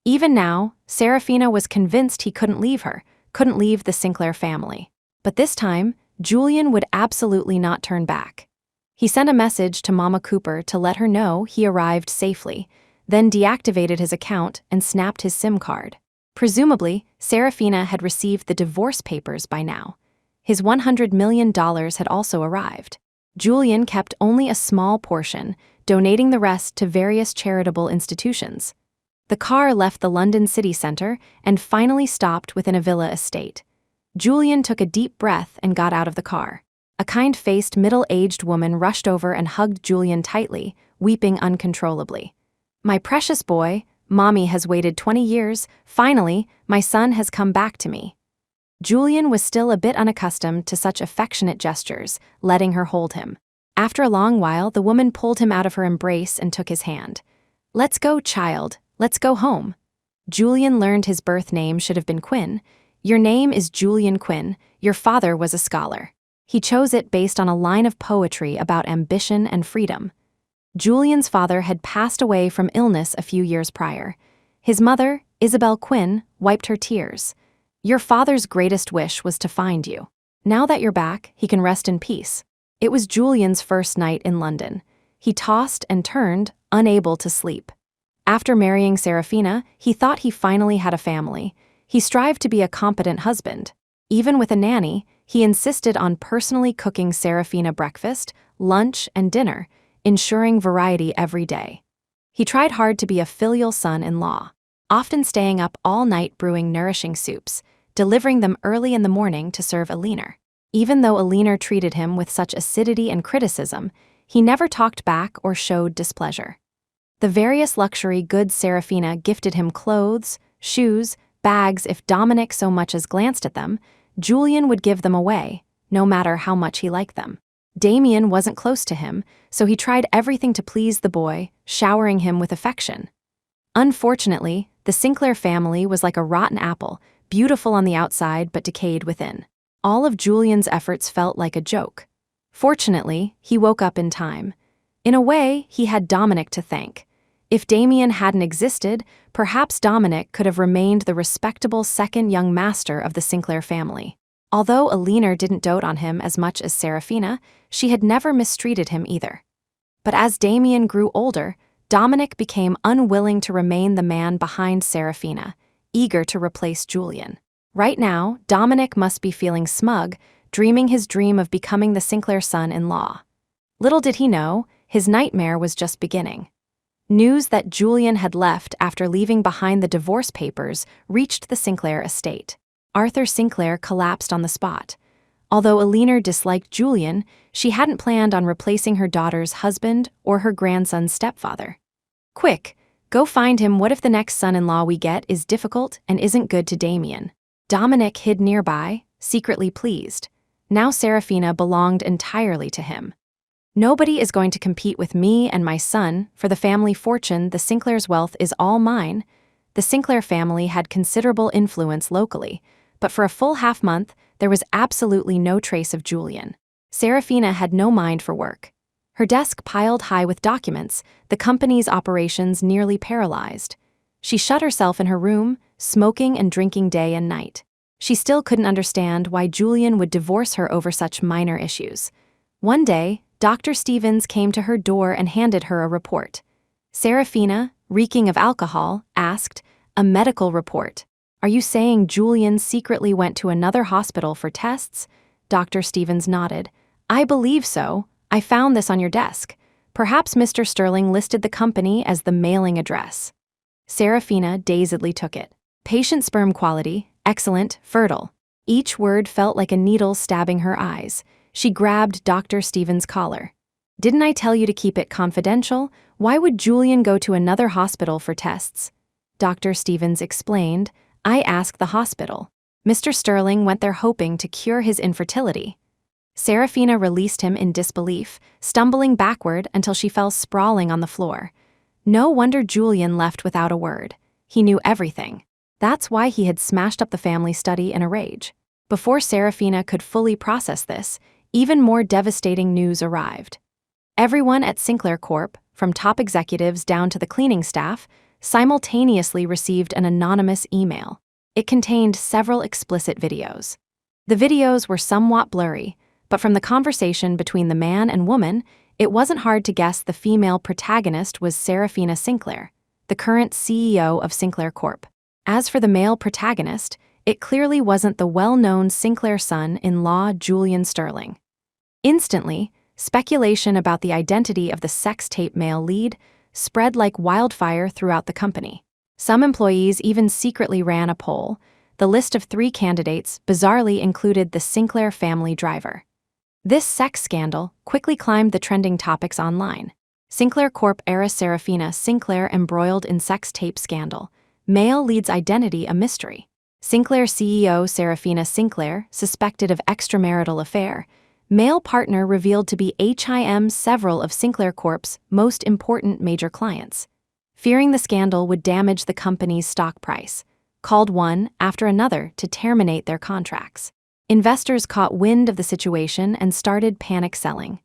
A: Even now, Serafina was convinced he couldn't leave her, couldn't leave the Sinclair family. But this time, Julian would absolutely not turn back. He sent a message to Mama Cooper to let her know he arrived safely, then deactivated his account and snapped his SIM card. Presumably, Serafina had received the divorce papers by now. His $100 million had also arrived. Julian kept only a small portion, donating the rest to various charitable institutions. The car left the London city centre and finally stopped within a villa estate. Julian took a deep breath and got out of the car. A kind-faced, middle-aged woman rushed over and hugged Julian tightly, weeping uncontrollably. "My precious boy, Mommy has waited 20 years. Finally, my son has come back to me." Julian was still a bit unaccustomed to such affectionate gestures, letting her hold him. After a long while, the woman pulled him out of her embrace and took his hand. "Let's go, child. Let's go home." Julian learned his birth name should have been Quinn. "Your name is Julian Quinn. Your father was a scholar. He chose it based on a line of poetry about ambition and freedom." Julian's father had passed away from illness a few years prior. His mother, Isabel Quinn, wiped her tears. "Your father's greatest wish was to find you. Now that you're back, he can rest in peace." It was Julian's first night in London. He tossed and turned, unable to sleep. After marrying Serafina, he thought he finally had a family. He strived to be a competent husband. Even with a nanny, he insisted on personally cooking Serafina breakfast, lunch, and dinner, ensuring variety every day. He tried hard to be a filial son-in-law, often staying up all night brewing nourishing soups, delivering them early in the morning to serve Alina. Even though Alina treated him with such acidity and criticism, he never talked back or showed displeasure. The various luxury goods Serafina gifted him: clothes, shoes, bags. If Dominic so much as glanced at them, Julian would give them away, no matter how much he liked them. Damien wasn't close to him, so he tried everything to please the boy, showering him with affection. Unfortunately, the Sinclair family was like a rotten apple, beautiful on the outside but decayed within. All of Julian's efforts felt like a joke. Fortunately, he woke up in time. In a way, he had Dominic to thank. If Damien hadn't existed, perhaps Dominic could have remained the respectable second young master of the Sinclair family. Although Alina didn't dote on him as much as Serafina, she had never mistreated him either. But as Damien grew older, Dominic became unwilling to remain the man behind Serafina, eager to replace Julian. Right now, Dominic must be feeling smug, dreaming his dream of becoming the Sinclair son-in-law. Little did he know, his nightmare was just beginning. News that Julian had left after leaving behind the divorce papers reached the Sinclair estate. Arthur Sinclair collapsed on the spot. Although Eleanor disliked Julian, she hadn't planned on replacing her daughter's husband or her grandson's stepfather. "Quick, go find him. What if the next son-in-law we get is difficult and isn't good to Damien?" Dominic hid nearby, secretly pleased. Now Serafina belonged entirely to him. "Nobody is going to compete with me and my son for the family fortune. The Sinclair's wealth is all mine." The Sinclair family had considerable influence locally, but for a full half-month, there was absolutely no trace of Julian. Serafina had no mind for work. Her desk piled high with documents, the company's operations nearly paralyzed. She shut herself in her room, smoking and drinking day and night. She still couldn't understand why Julian would divorce her over such minor issues. One day, Dr. Stevens came to her door and handed her a report. Serafina, reeking of alcohol, asked, "A medical report? Are you saying Julian secretly went to another hospital for tests?" Dr. Stevens nodded. "I believe so. I found this on your desk. Perhaps Mr. Sterling listed the company as the mailing address." Serafina dazedly took it. "Patient sperm quality, excellent, fertile." Each word felt like a needle stabbing her eyes. She grabbed Dr. Stevens' collar. "Didn't I tell you to keep it confidential? Why would Julian go to another hospital for tests?" Dr. Stevens explained, "I asked the hospital. Mr. Sterling went there hoping to cure his infertility." Serafina released him in disbelief, stumbling backward until she fell sprawling on the floor. No wonder Julian left without a word. He knew everything. That's why he had smashed up the family study in a rage. Before Serafina could fully process this, even more devastating news arrived. Everyone at Sinclair Corp, from top executives down to the cleaning staff, simultaneously received an anonymous email. It contained several explicit videos. The videos were somewhat blurry, but from the conversation between the man and woman, it wasn't hard to guess the female protagonist was Serafina Sinclair, the current CEO of Sinclair Corp. As for the male protagonist, it clearly wasn't the well-known Sinclair son-in-law Julian Sterling. Instantly, speculation about the identity of the sex tape male lead spread like wildfire throughout the company. Some employees even secretly ran a poll. The list of 3 candidates bizarrely included the Sinclair family driver. This sex scandal quickly climbed the trending topics online. Sinclair Corp heiress Serafina Sinclair embroiled in sex tape scandal. Male lead's identity a mystery. Sinclair CEO Serafina Sinclair suspected of extramarital affair. Male partner revealed to be several of Sinclair Corp's most important major clients. Fearing the scandal would damage the company's stock price, called one after another to terminate their contracts. Investors caught wind of the situation and started panic selling.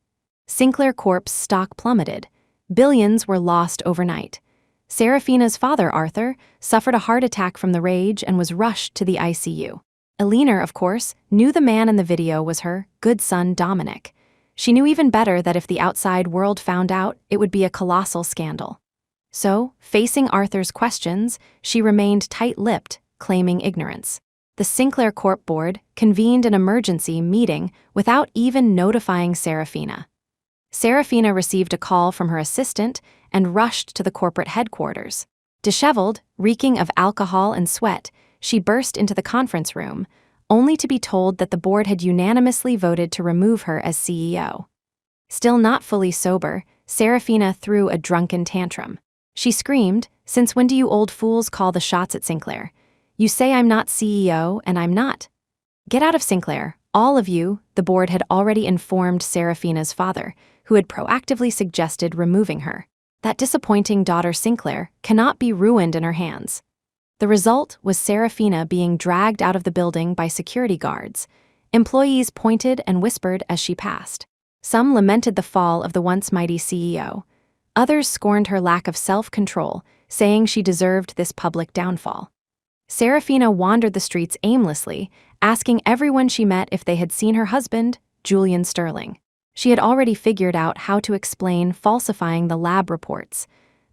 A: Sinclair Corp's stock plummeted. Billions were lost overnight. Serafina's father, Arthur, suffered a heart attack from the rage and was rushed to the ICU. Eleanor, of course, knew the man in the video was her good son Dominic. She knew even better that if the outside world found out, it would be a colossal scandal. So, facing Arthur's questions, she remained tight-lipped, claiming ignorance. The Sinclair Corp board convened an emergency meeting without even notifying Serafina. Serafina received a call from her assistant and rushed to the corporate headquarters. Disheveled, reeking of alcohol and sweat, she burst into the conference room, only to be told that the board had unanimously voted to remove her as CEO. Still not fully sober, Serafina threw a drunken tantrum. She screamed, "Since when do you old fools call the shots at Sinclair? You say I'm not CEO, and I'm not. Get out of Sinclair, all of you." The board had already informed Serafina's father, who had proactively suggested removing her. That disappointing daughter Sinclair cannot be ruined in her hands. The result was Serafina being dragged out of the building by security guards. Employees pointed and whispered as she passed. Some lamented the fall of the once mighty CEO. Others scorned her lack of self-control, saying she deserved this public downfall. Serafina wandered the streets aimlessly, asking everyone she met if they had seen her husband, Julian Sterling. She had already figured out how to explain falsifying the lab reports.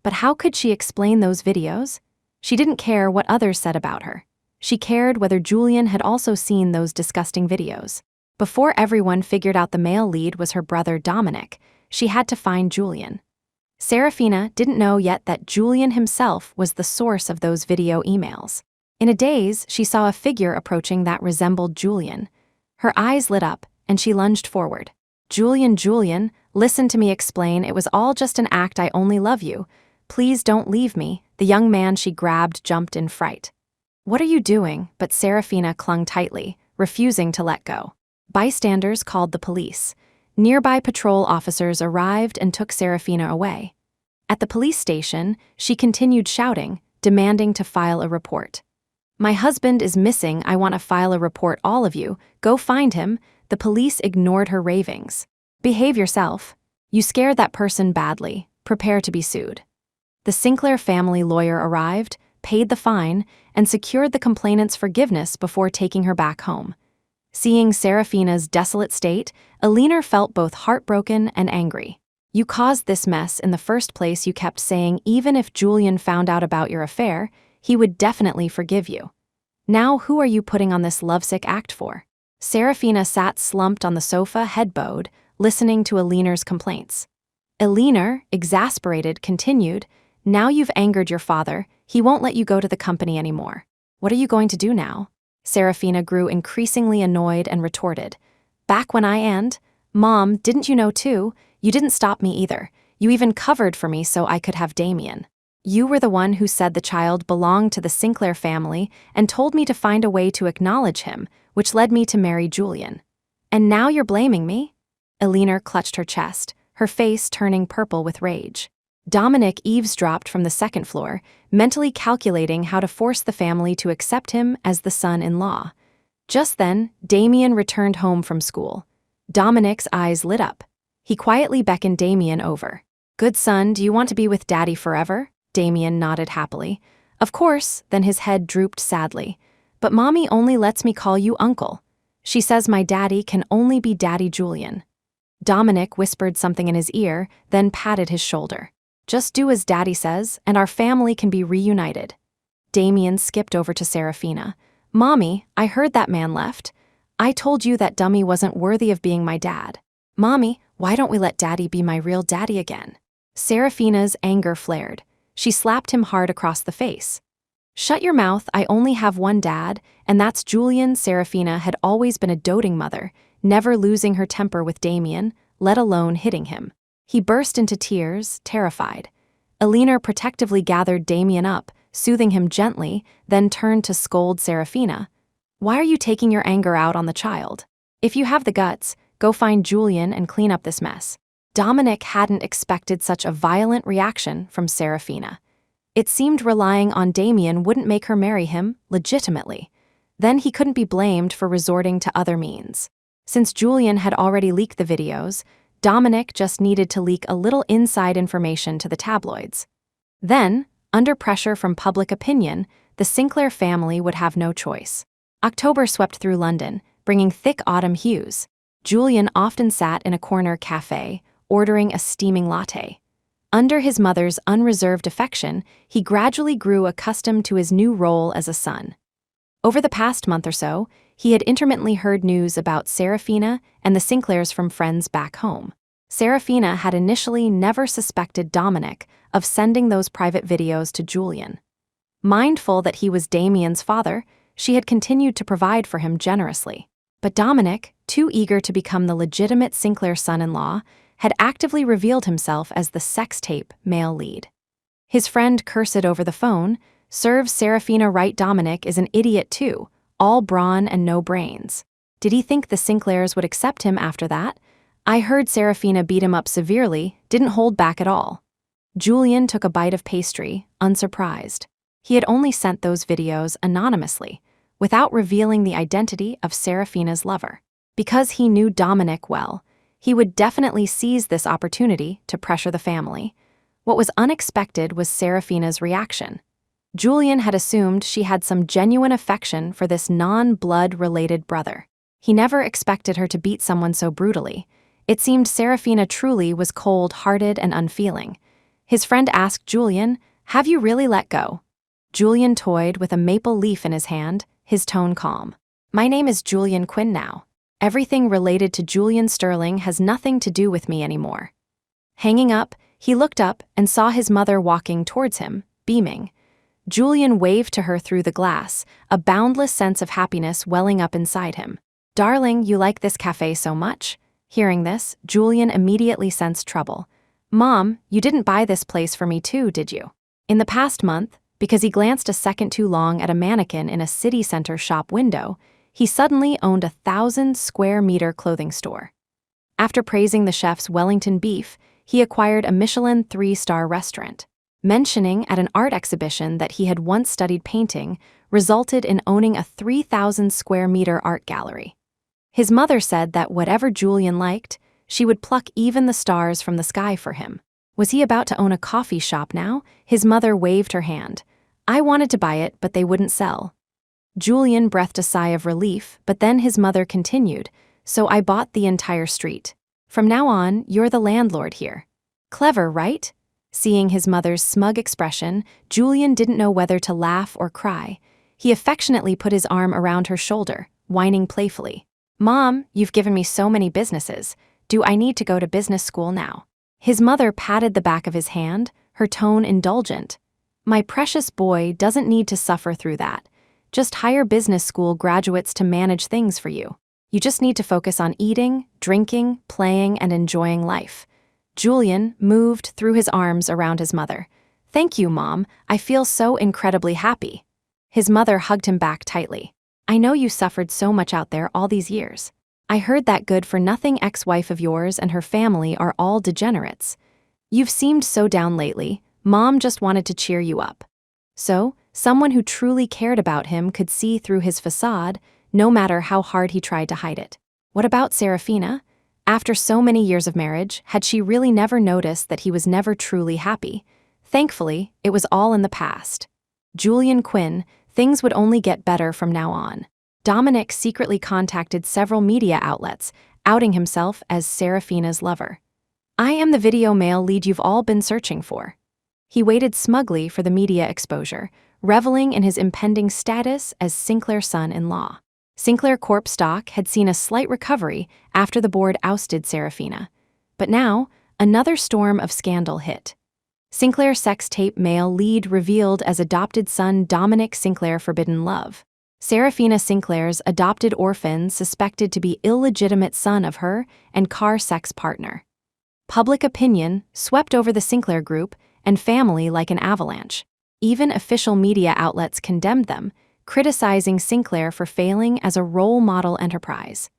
A: But how could she explain those videos? She didn't care what others said about her. She cared whether Julian had also seen those disgusting videos. Before everyone figured out the male lead was her brother Dominic, she had to find Julian. Serafina didn't know yet that Julian himself was the source of those video emails. In a daze, she saw a figure approaching that resembled Julian. Her eyes lit up, and she lunged forward. Julian, listen to me explain. It was all just an act. I only love you. Please don't leave me." The young man she grabbed jumped in fright. "What are you doing?" But Serafina clung tightly, refusing to let go. Bystanders called the police. Nearby patrol officers arrived and took Serafina away. At the police station, she continued shouting, demanding to file a report. "My husband is missing. I want to file a report, all of you. Go find him." The police ignored her ravings. "Behave yourself. You scared that person badly. Prepare to be sued." The Sinclair family lawyer arrived, paid the fine, and secured the complainant's forgiveness before taking her back home. Seeing Serafina's desolate state, Alina felt both heartbroken and angry. "You caused this mess in the first place. You kept saying even if Julian found out about your affair, he would definitely forgive you. Now who are you putting on this lovesick act for?" Serafina sat slumped on the sofa, head bowed, listening to Alina's complaints. Alina, exasperated, continued, "Now you've angered your father. He won't let you go to the company anymore. What are you going to do now?" Serafina grew increasingly annoyed and retorted, "Back when Mom, didn't you know too? You didn't stop me either. You even covered for me so I could have Damien. You were the one who said the child belonged to the Sinclair family and told me to find a way to acknowledge him, which led me to marry Julian. And now you're blaming me?" Alina clutched her chest, her face turning purple with rage. Dominic eavesdropped from the second floor, mentally calculating how to force the family to accept him as the son-in-law. Just then, Damien returned home from school. Dominic's eyes lit up. He quietly beckoned Damien over. "Good son, do you want to be with Daddy forever?" Damien nodded happily. "Of course," then his head drooped sadly. "But Mommy only lets me call you Uncle. She says my daddy can only be Daddy Julian." Dominic whispered something in his ear, then patted his shoulder. "Just do as Daddy says, and our family can be reunited." Damien skipped over to Serafina. "Mommy, I heard that man left. I told you that dummy wasn't worthy of being my dad. Mommy, why don't we let Daddy be my real daddy again?" Serafina's anger flared. She slapped him hard across the face. "Shut your mouth. I only have one dad, and that's Julian." Serafina had always been a doting mother, never losing her temper with Damien, let alone hitting him. He burst into tears, terrified. Alina protectively gathered Damien up, soothing him gently, then turned to scold Serafina. "Why are you taking your anger out on the child? If you have the guts, go find Julian and clean up this mess." Dominic hadn't expected such a violent reaction from Serafina. It seemed relying on Damien wouldn't make her marry him, legitimately. Then he couldn't be blamed for resorting to other means. Since Julian had already leaked the videos, Dominic just needed to leak a little inside information to the tabloids. Then, under pressure from public opinion, the Sinclair family would have no choice. October swept through London, bringing thick autumn hues. Julian often sat in a corner cafe, ordering a steaming latte. Under his mother's unreserved affection, he gradually grew accustomed to his new role as a son. Over the past month or so, he had intermittently heard news about Serafina and the Sinclairs from friends back home. Serafina had initially never suspected Dominic of sending those private videos to Julian. Mindful that he was Damien's father, she had continued to provide for him generously. But Dominic, too eager to become the legitimate Sinclair son-in-law, had actively revealed himself as the sex tape male lead. His friend cursed over the phone, "Serves Serafina right, Dominic is an idiot too, all brawn and no brains. Did he think the Sinclairs would accept him after that? I heard Serafina beat him up severely, didn't hold back at all." Julian took a bite of pastry, unsurprised. He had only sent those videos anonymously, without revealing the identity of Serafina's lover. Because he knew Dominic well, he would definitely seize this opportunity to pressure the family. What was unexpected was Serafina's reaction. Julian had assumed she had some genuine affection for this non-blood-related brother. He never expected her to beat someone so brutally. It seemed Serafina truly was cold-hearted and unfeeling. His friend asked Julian, "Have you really let go?" Julian toyed with a maple leaf in his hand, his tone calm. "My name is Julian Quinn now. Everything related to Julian Sterling has nothing to do with me anymore." Hanging up, he looked up and saw his mother walking towards him, beaming. Julian waved to her through the glass, a boundless sense of happiness welling up inside him. "Darling, you like this cafe so much?" Hearing this, Julian immediately sensed trouble. "Mom, you didn't buy this place for me too, did you?" In the past month, because he glanced a second too long at a mannequin in a city center shop window, he suddenly owned 1,000-square-meter clothing store. After praising the chef's Wellington beef, he acquired a Michelin 3-star restaurant. Mentioning at an art exhibition that he had once studied painting resulted in owning a 3,000-square-meter art gallery. His mother said that whatever Julian liked, she would pluck even the stars from the sky for him. Was he about to own a coffee shop now? His mother waved her hand. "I wanted to buy it, but they wouldn't sell." Julian breathed a sigh of relief, but then his mother continued, "So I bought the entire street. From now on, you're the landlord here." Clever, right? Seeing his mother's smug expression, Julian didn't know whether to laugh or cry. He affectionately put his arm around her shoulder, whining playfully. "Mom, you've given me so many businesses. Do I need to go to business school now?" His mother patted the back of his hand, her tone indulgent. "My precious boy doesn't need to suffer through that. Just hire business school graduates to manage things for you. You just need to focus on eating, drinking, playing, and enjoying life." Julian moved through his arms around his mother. "Thank you, Mom. I feel so incredibly happy." His mother hugged him back tightly. "I know you suffered so much out there all these years. I heard that good-for-nothing ex-wife of yours and her family are all degenerates. You've seemed so down lately. Mom just wanted to cheer you up." So, someone who truly cared about him could see through his facade, no matter how hard he tried to hide it. What about Serafina? After so many years of marriage, had she really never noticed that he was never truly happy? Thankfully, it was all in the past. Julian Quinn, things would only get better from now on. Dominic secretly contacted several media outlets, outing himself as Serafina's lover. "I am the video male lead you've all been searching for." He waited smugly for the media exposure, reveling in his impending status as Sinclair's son-in-law. Sinclair Corp stock had seen a slight recovery after the board ousted Serafina. But now, another storm of scandal hit. Sinclair sex tape male lead revealed as adopted son Dominic Sinclair forbidden love. Serafina Sinclair's adopted orphan suspected to be illegitimate son of her and car sex partner. Public opinion swept over the Sinclair group and family like an avalanche. Even official media outlets condemned them, criticizing Sinclair for failing as a role model enterprise.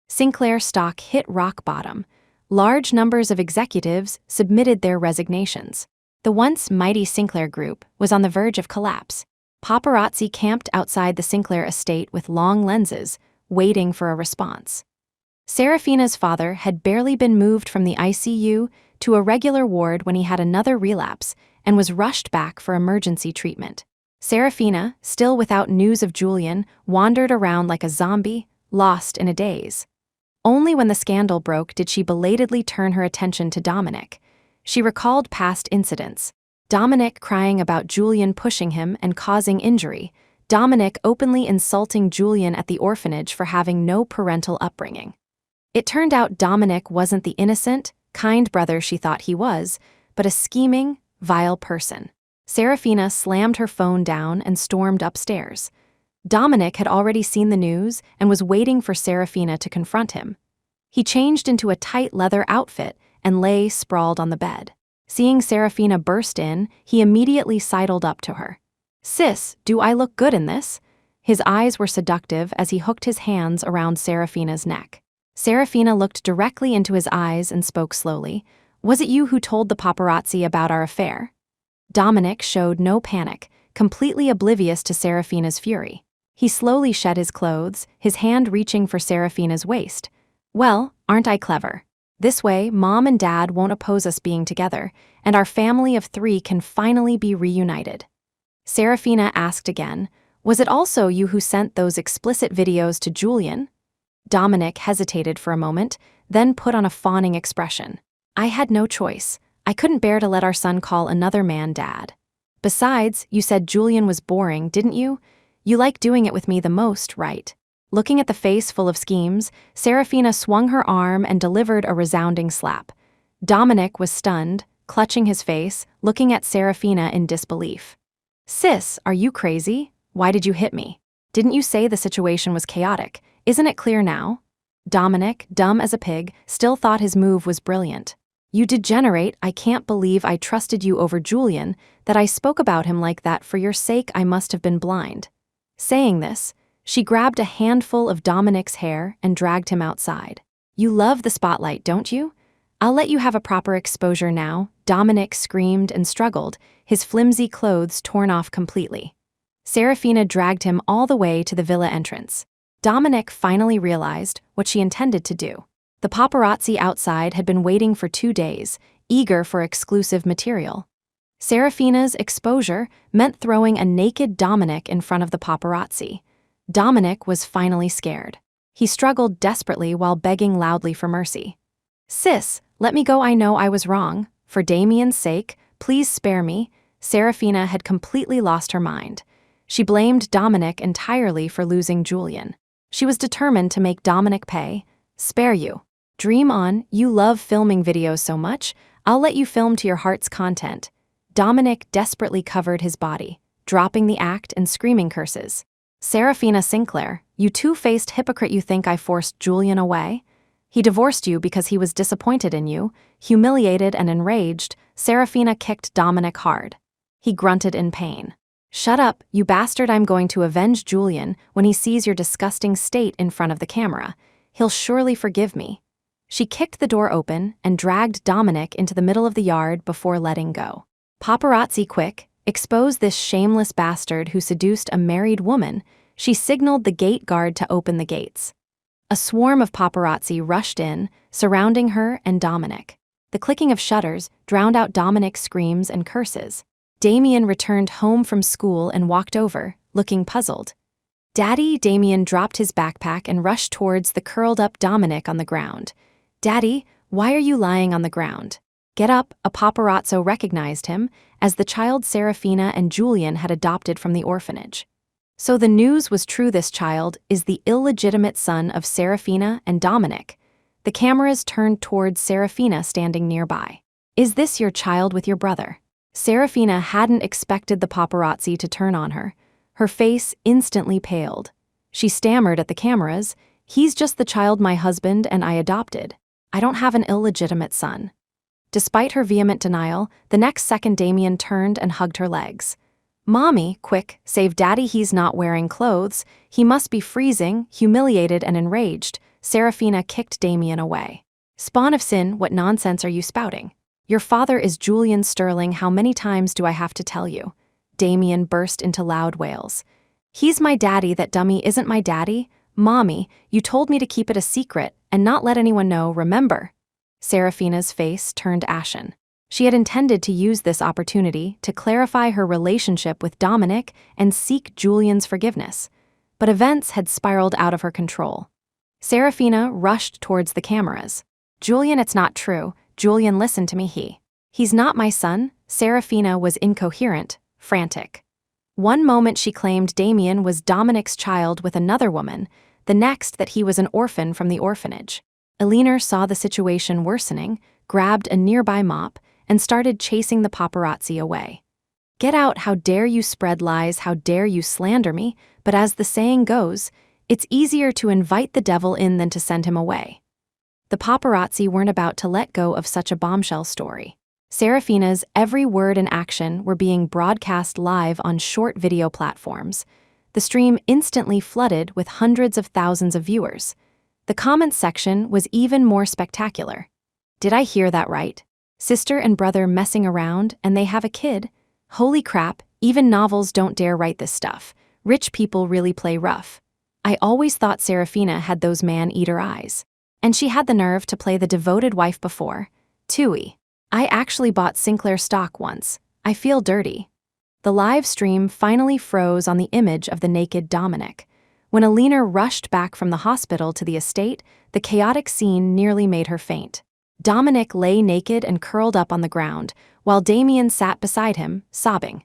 A: Sinclair stock hit rock bottom. Large numbers of executives submitted their resignations. The once mighty Sinclair Group was on the verge of collapse. Paparazzi camped outside the Sinclair estate with long lenses, waiting for a response. Serafina's father had barely been moved from the ICU to a regular ward when he had another relapse and was rushed back for emergency treatment. Serafina, still without news of Julian, wandered around like a zombie, lost in a daze. Only when the scandal broke did she belatedly turn her attention to Dominic. She recalled past incidents. Dominic crying about Julian pushing him and causing injury. Dominic openly insulting Julian at the orphanage for having no parental upbringing. It turned out Dominic wasn't the innocent, kind brother she thought he was, but a scheming, vile person. Serafina slammed her phone down and stormed upstairs. Dominic had already seen the news and was waiting for Serafina to confront him. He changed into a tight leather outfit and lay sprawled on the bed. Seeing Serafina burst in, he immediately sidled up to her. "Sis, do I look good in this?" His eyes were seductive as he hooked his hands around Serafina's neck. Serafina looked directly into his eyes and spoke slowly. "Was it you who told the paparazzi about our affair?" Dominic showed no panic, completely oblivious to Serafina's fury. He slowly shed his clothes, his hand reaching for Serafina's waist. "Well, aren't I clever? This way, Mom and Dad won't oppose us being together, and our family of 3 can finally be reunited." Serafina asked again, "Was it also you who sent those explicit videos to Julian?" Dominic hesitated for a moment, then put on a fawning expression. "I had no choice. I couldn't bear to let our son call another man Dad. Besides, you said Julian was boring, didn't you? You like doing it with me the most, right?" Looking at the face full of schemes, Serafina swung her arm and delivered a resounding slap. Dominic was stunned, clutching his face, looking at Serafina in disbelief. "Sis, are you crazy? Why did you hit me? Didn't you say the situation was chaotic? Isn't it clear now?" Dominic, dumb as a pig, still thought his move was brilliant. "You degenerate, I can't believe I trusted you over Julian, that I spoke about him like that. For your sake I must have been blind." Saying this, she grabbed a handful of Dominic's hair and dragged him outside. "You love the spotlight, don't you? I'll let you have a proper exposure now." Dominic screamed and struggled, his flimsy clothes torn off completely. Serafina dragged him all the way to the villa entrance. Dominic finally realized what she intended to do. The paparazzi outside had been waiting for 2 days, eager for exclusive material. Serafina's exposure meant throwing a naked Dominic in front of the paparazzi. Dominic was finally scared. He struggled desperately while begging loudly for mercy. "Sis, let me go. I know I was wrong. For Damien's sake, please spare me." Serafina had completely lost her mind. She blamed Dominic entirely for losing Julian. She was determined to make Dominic pay. "Spare you? Dream on, you love filming videos so much, I'll let you film to your heart's content." Dominic desperately covered his body, dropping the act and screaming curses. "Serafina Sinclair, you two-faced hypocrite, you think I forced Julian away? He divorced you because he was disappointed in you." Humiliated and enraged, Serafina kicked Dominic hard. He grunted in pain. "Shut up, you bastard. I'm going to avenge Julian when he sees your disgusting state in front of the camera. He'll surely forgive me." She kicked the door open and dragged Dominic into the middle of the yard before letting go. "Paparazzi, quick, expose this shameless bastard who seduced a married woman." She signaled the gate guard to open the gates. A swarm of paparazzi rushed in, surrounding her and Dominic. The clicking of shutters drowned out Dominic's screams and curses. Damien returned home from school and walked over, looking puzzled. "Daddy." Damien dropped his backpack and rushed towards the curled-up Dominic on the ground. "Daddy, why are you lying on the ground? Get up." A paparazzo recognized him as the child Serafina and Julian had adopted from the orphanage. So the news was true. This child is the illegitimate son of Serafina and Dominic. The cameras turned towards Serafina standing nearby. "Is this your child with your brother?" Serafina hadn't expected the paparazzi to turn on her. Her face instantly paled. She stammered at the cameras, "He's just the child my husband and I adopted. I don't have an illegitimate son." Despite her vehement denial, the next second Damien turned and hugged her legs. "Mommy, quick, save Daddy. He's not wearing clothes. He must be freezing." Humiliated and enraged, Serafina kicked Damien away. "Spawn of sin, what nonsense are you spouting? Your father is Julian Sterling. How many times do I have to tell you?" Damien burst into loud wails. "He's my daddy. That dummy isn't my daddy. Mommy, you told me to keep it a secret and not let anyone know, remember?" Serafina's face turned ashen. She had intended to use this opportunity to clarify her relationship with Dominic and seek Julian's forgiveness, but events had spiraled out of her control. Serafina rushed towards the cameras. "Julian, it's not true. Julian, listen to me. He's not my son." Serafina was incoherent, frantic. One moment she claimed Damien was Dominic's child with another woman, the next that he was an orphan from the orphanage. Eleanor saw the situation worsening, grabbed a nearby mop, and started chasing the paparazzi away. "Get out, how dare you spread lies, how dare you slander me," but as the saying goes, it's easier to invite the devil in than to send him away. The paparazzi weren't about to let go of such a bombshell story. Serafina's every word and action were being broadcast live on short video platforms. The stream instantly flooded with hundreds of thousands of viewers. The comments section was even more spectacular. "Did I hear that right? Sister and brother messing around and they have a kid? Holy crap, even novels don't dare write this stuff. Rich people really play rough. I always thought Serafina had those man-eater eyes. And she had the nerve to play the devoted wife before. Tooey. I actually bought Sinclair stock once. I feel dirty." The live stream finally froze on the image of the naked Dominic. When Alina rushed back from the hospital to the estate, the chaotic scene nearly made her faint. Dominic lay naked and curled up on the ground, while Damien sat beside him, sobbing.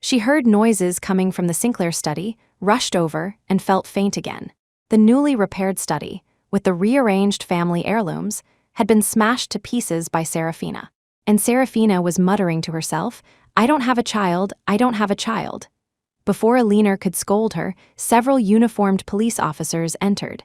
A: She heard noises coming from the Sinclair study, rushed over, and felt faint again. The newly repaired study, with the rearranged family heirlooms, had been smashed to pieces by Serafina. And Serafina was muttering to herself, "I don't have a child, I don't have a child." Before Alina could scold her, several uniformed police officers entered.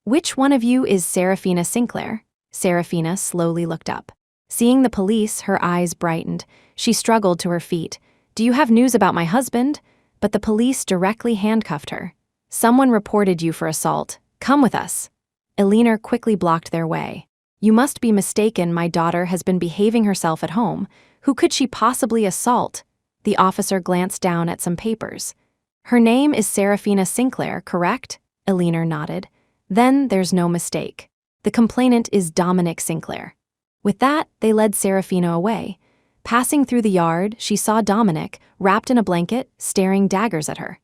A: "Which one of you is Serafina Sinclair?" Serafina slowly looked up. Seeing the police, her eyes brightened. She struggled to her feet. "Do you have news about my husband?" But the police directly handcuffed her. "Someone reported you for assault. Come with us." Alina quickly blocked their way. "You must be mistaken, my daughter has been behaving herself at home. Who could she possibly assault?" The officer glanced down at some papers. "Her name is Serafina Sinclair, correct?" Alina nodded. "Then there's no mistake. The complainant is Dominic Sinclair." With that, they led Serafina away. Passing through the yard, she saw Dominic, wrapped in a blanket, staring daggers at her.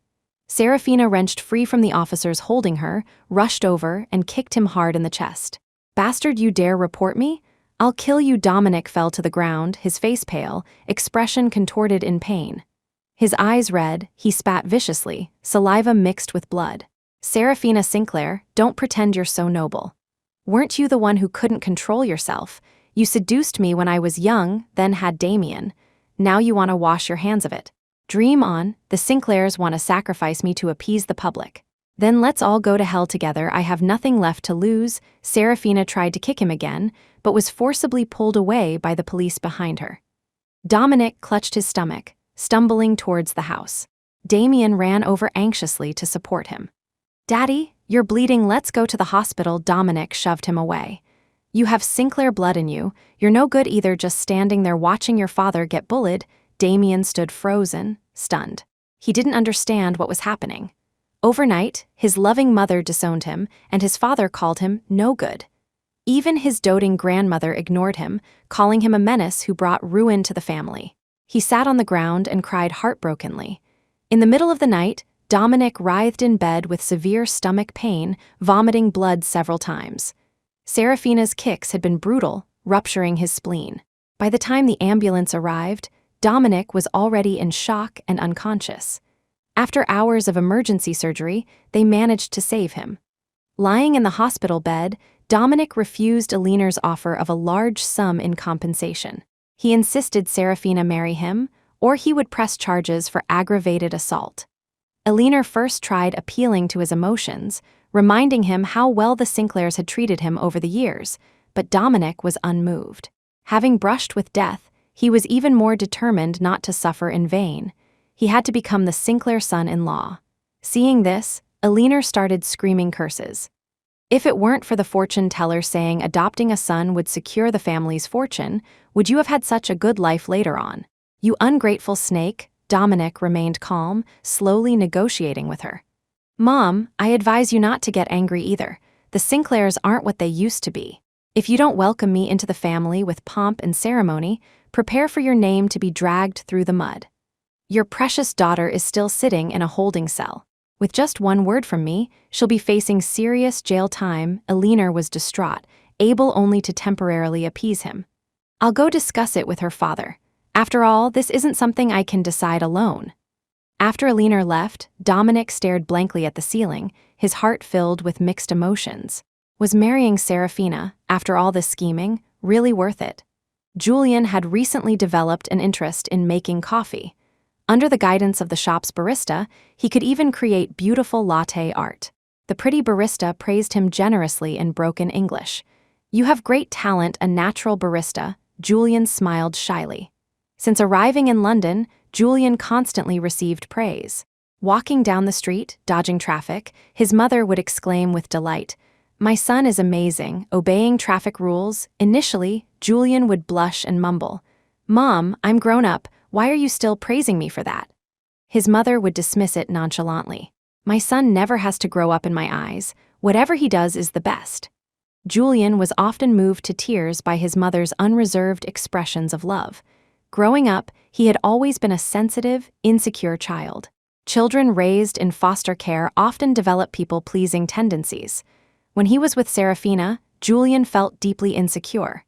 A: Serafina wrenched free from the officers holding her, rushed over, and kicked him hard in the chest. "Bastard, you dare report me? I'll kill you." Dominic fell to the ground, his face pale, expression contorted in pain. His eyes red, he spat viciously, saliva mixed with blood. "Serafina Sinclair, don't pretend you're so noble. Weren't you the one who couldn't control yourself? You seduced me when I was young, then had Damien. Now you want to wash your hands of it. Dream on, the Sinclairs want to sacrifice me to appease the public. Then let's all go to hell together, I have nothing left to lose." Serafina tried to kick him again, but was forcibly pulled away by the police behind her. Dominic clutched his stomach, stumbling towards the house. Damien ran over anxiously to support him. "Daddy, you're bleeding, let's go to the hospital." Dominic shoved him away. "You have Sinclair blood in you, you're no good either just standing there watching your father get bullied." Damien stood frozen, stunned. He didn't understand what was happening. Overnight, his loving mother disowned him, and his father called him no good. Even his doting grandmother ignored him, calling him a menace who brought ruin to the family. He sat on the ground and cried heartbrokenly. In the middle of the night, Dominic writhed in bed with severe stomach pain, vomiting blood several times. Serafina's kicks had been brutal, rupturing his spleen. By the time the ambulance arrived, Dominic was already in shock and unconscious. After hours of emergency surgery, they managed to save him. Lying in the hospital bed, Dominic refused Alina's offer of a large sum in compensation. He insisted Serafina marry him, or he would press charges for aggravated assault. Alina first tried appealing to his emotions, reminding him how well the Sinclairs had treated him over the years, but Dominic was unmoved. Having brushed with death, he was even more determined not to suffer in vain. He had to become the Sinclair son-in-law. Seeing this, Alina started screaming curses. "If it weren't for the fortune teller saying adopting a son would secure the family's fortune, would you have had such a good life later on? You ungrateful snake." Dominic remained calm, slowly negotiating with her. "Mom, I advise you not to get angry either. The Sinclairs aren't what they used to be. If you don't welcome me into the family with pomp and ceremony, prepare for your name to be dragged through the mud. Your precious daughter is still sitting in a holding cell. With just one word from me, she'll be facing serious jail time." Alina was distraught, able only to temporarily appease him. "I'll go discuss it with her father. After all, this isn't something I can decide alone." After Alina left, Dominic stared blankly at the ceiling, his heart filled with mixed emotions. Was marrying Serafina, after all this scheming, really worth it? Julian had recently developed an interest in making coffee. Under the guidance of the shop's barista, he could even create beautiful latte art. The pretty barista praised him generously in broken English. "You have great talent, a natural barista." Julian smiled shyly. Since arriving in London, Julian constantly received praise. Walking down the street, dodging traffic, his mother would exclaim with delight, "My son is amazing, obeying traffic rules." Initially, Julian would blush and mumble, "Mom, I'm grown up, why are you still praising me for that?" His mother would dismiss it nonchalantly. "My son never has to grow up in my eyes, whatever he does is the best." Julian was often moved to tears by his mother's unreserved expressions of love. Growing up, he had always been a sensitive, insecure child. Children raised in foster care often develop people-pleasing tendencies. When he was with Serafina, Julian felt deeply insecure.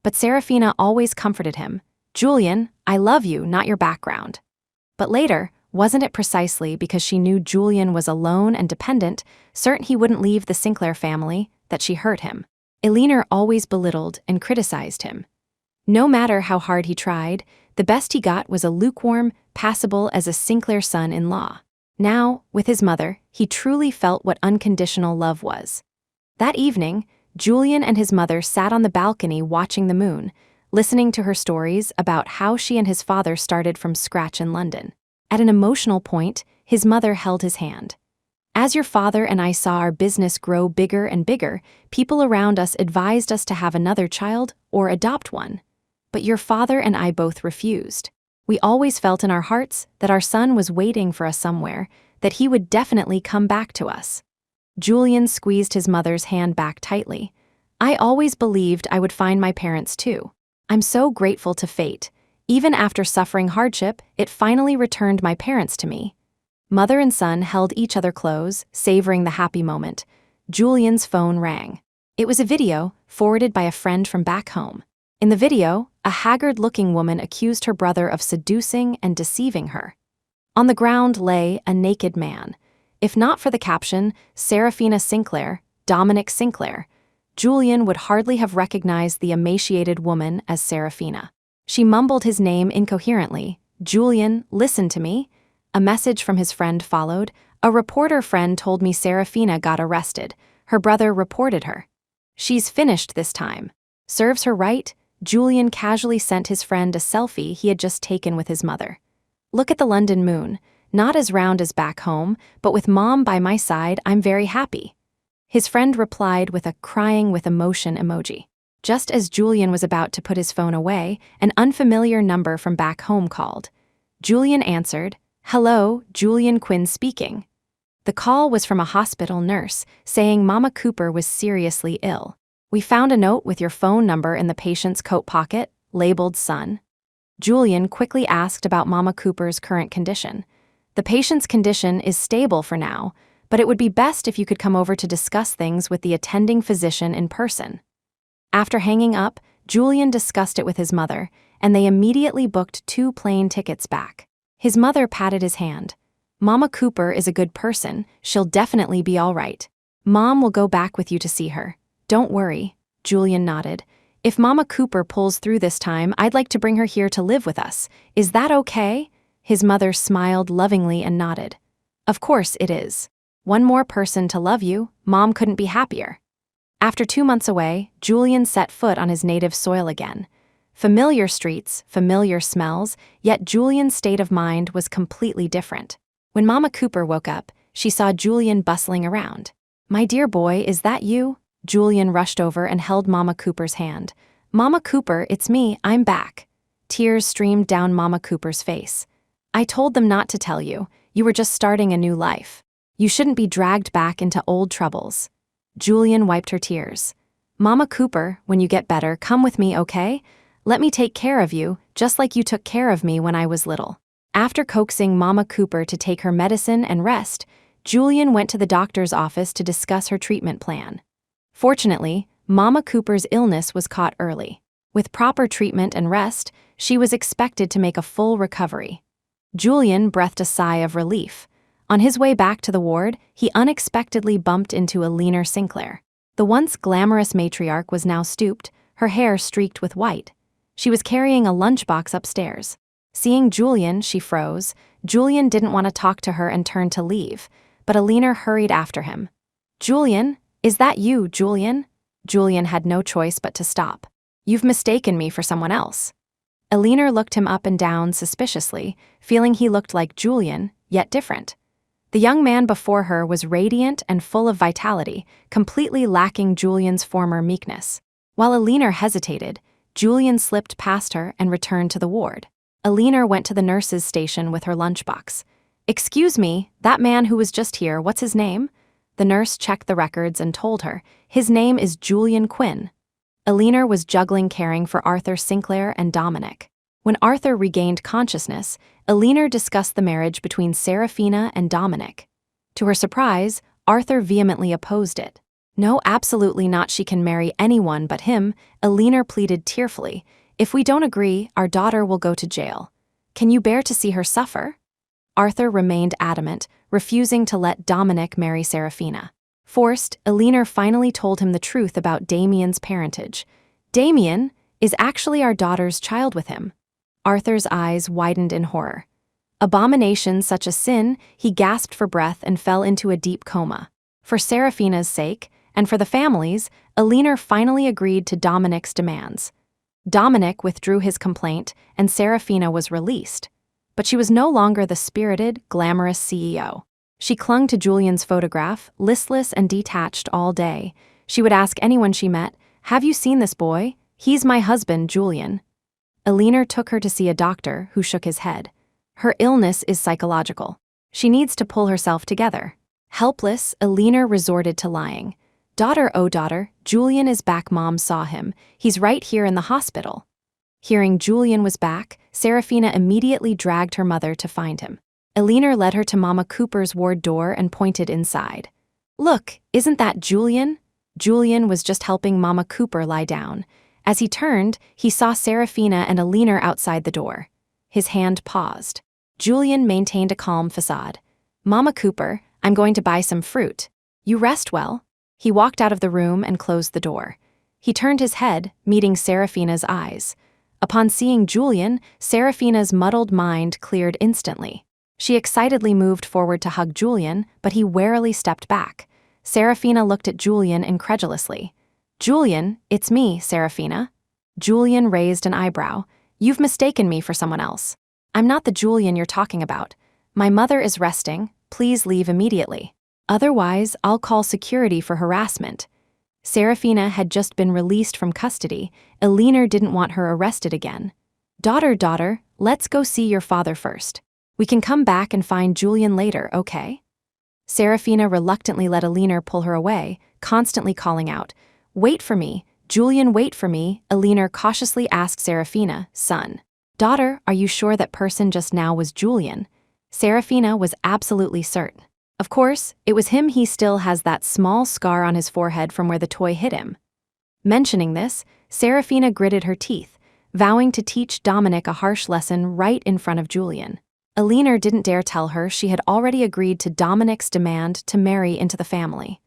A: But Serafina always comforted him. "Julian, I love you, not your background." But later, wasn't it precisely because she knew Julian was alone and dependent, certain he wouldn't leave the Sinclair family, that she hurt him? Eleanor always belittled and criticized him. No matter how hard he tried, the best he got was a lukewarm, passable as a Sinclair son-in-law. Now, with his mother, he truly felt what unconditional love was. That evening, Julian and his mother sat on the balcony watching the moon, listening to her stories about how she and his father started from scratch in London. At an emotional point, his mother held his hand. As your father and I saw our business grow bigger and bigger, people around us advised us to have another child or adopt one. But your father and I both refused. We always felt in our hearts that our son was waiting for us somewhere, that he would definitely come back to us. Julian squeezed his mother's hand back tightly. I always believed I would find my parents too. I'm so grateful to fate. Even after suffering hardship, it finally returned my parents to me. Mother and son held each other close, savoring the happy moment. Julian's phone rang. It was a video forwarded by a friend from back home. In the video, a haggard-looking woman accused her brother of seducing and deceiving her. On the ground lay a naked man. If not for the caption, Serafina Sinclair, Dominic Sinclair, Julian would hardly have recognized the emaciated woman as Serafina. She mumbled his name incoherently. Julian, listen to me. A message from his friend followed. A reporter friend told me Serafina got arrested. Her brother reported her. She's finished this time. Serves her right. Julian casually sent his friend a selfie he had just taken with his mother. Look at the London moon. Not as round as back home, but with Mom by my side, I'm very happy. His friend replied with a crying with emotion emoji. Just as Julian was about to put his phone away, an unfamiliar number from back home called. Julian answered, "Hello, Julian Quinn speaking." The call was from a hospital nurse, saying Mama Cooper was seriously ill. We found a note with your phone number in the patient's coat pocket, labeled son. Julian quickly asked about Mama Cooper's current condition. The patient's condition is stable for now, but it would be best if you could come over to discuss things with the attending physician in person. After hanging up, Julian discussed it with his mother, and they immediately booked 2 plane tickets back. His mother patted his hand. Mama Cooper is a good person, she'll definitely be all right. Mom will go back with you to see her. Don't worry, Julian nodded. If Mama Cooper pulls through this time, I'd like to bring her here to live with us. Is that okay? His mother smiled lovingly and nodded. Of course it is. One more person to love you, Mom couldn't be happier. After 2 months away, Julian set foot on his native soil again. Familiar streets, familiar smells, yet Julian's state of mind was completely different. When Mama Cooper woke up, she saw Julian bustling around. My dear boy, is that you? Julian rushed over and held Mama Cooper's hand. Mama Cooper, it's me, I'm back. Tears streamed down Mama Cooper's face. I told them not to tell you. You were just starting a new life. You shouldn't be dragged back into old troubles. Julian wiped her tears. Mama Cooper, when you get better, come with me, okay? Let me take care of you, just like you took care of me when I was little. After coaxing Mama Cooper to take her medicine and rest, Julian went to the doctor's office to discuss her treatment plan. Fortunately, Mama Cooper's illness was caught early. With proper treatment and rest, she was expected to make a full recovery. Julian breathed a sigh of relief. On his way back to the ward, he unexpectedly bumped into Eleanor Sinclair. The once glamorous matriarch was now stooped, her hair streaked with white. She was carrying a lunchbox upstairs. Seeing Julian, she froze. Julian didn't want to talk to her and turned to leave, but Eleanor hurried after him. Julian, is that you, Julian? Julian had no choice but to stop. You've mistaken me for someone else. Eleanor looked him up and down suspiciously, feeling he looked like Julian, yet different. The young man before her was radiant and full of vitality, completely lacking Julian's former meekness. While Eleanor hesitated, Julian slipped past her and returned to the ward. Eleanor went to the nurse's station with her lunchbox. Excuse me, that man who was just here, what's his name? The nurse checked the records and told her, his name is Julian Quinn. Eleanor was juggling caring for Arthur Sinclair and Dominic. When Arthur regained consciousness, Eleanor discussed the marriage between Serafina and Dominic. To her surprise, Arthur vehemently opposed it. No, absolutely not, she can marry anyone but him, Eleanor pleaded tearfully. If we don't agree, our daughter will go to jail. Can you bear to see her suffer? Arthur remained adamant, refusing to let Dominic marry Serafina. Forced, Eleanor finally told him the truth about Damien's parentage. Damien is actually our daughter's child with him. Arthur's eyes widened in horror. Abomination such a sin, he gasped for breath and fell into a deep coma. For Seraphina's sake, and for the family's, Eleanor finally agreed to Dominic's demands. Dominic withdrew his complaint, and Seraphina was released. But she was no longer the spirited, glamorous CEO. She clung to Julian's photograph, listless and detached all day. She would ask anyone she met, "Have you seen this boy? He's my husband, Julian." Eleanor took her to see a doctor, who shook his head. Her illness is psychological. She needs to pull herself together. Helpless, Eleanor resorted to lying. "Daughter, oh daughter, Julian is back. Mom saw him. He's right here in the hospital." Hearing Julian was back, Seraphina immediately dragged her mother to find him. Eleanor led her to Mama Cooper's ward door and pointed inside. "Look, isn't that Julian?" Julian was just helping Mama Cooper lie down. As he turned, he saw Seraphina and Eleanor outside the door. His hand paused. Julian maintained a calm facade. "Mama Cooper, I'm going to buy some fruit. You rest well." He walked out of the room and closed the door. He turned his head, meeting Seraphina's eyes. Upon seeing Julian, Seraphina's muddled mind cleared instantly. She excitedly moved forward to hug Julian, but he warily stepped back. Seraphina looked at Julian incredulously. "Julian, it's me, Seraphina." Julian raised an eyebrow. "You've mistaken me for someone else. I'm not the Julian you're talking about. My mother is resting. Please leave immediately. Otherwise, I'll call security for harassment." Seraphina had just been released from custody. Eleanor didn't want her arrested again. Daughter, let's go see your father first. We can come back and find Julian later, okay?" Seraphina reluctantly let Eleanor pull her away, constantly calling out, "Wait for me, Julian, wait for me." Eleanor cautiously asked Seraphina, "Son, daughter, are you sure that person just now was Julian?" Seraphina was absolutely certain. Of course, it was him. He still has that small scar on his forehead from where the toy hit him. Mentioning this, Seraphina gritted her teeth, vowing to teach Dominic a harsh lesson right in front of Julian. Eleanor didn't dare tell her she had already agreed to Dominic's demand to marry into the family.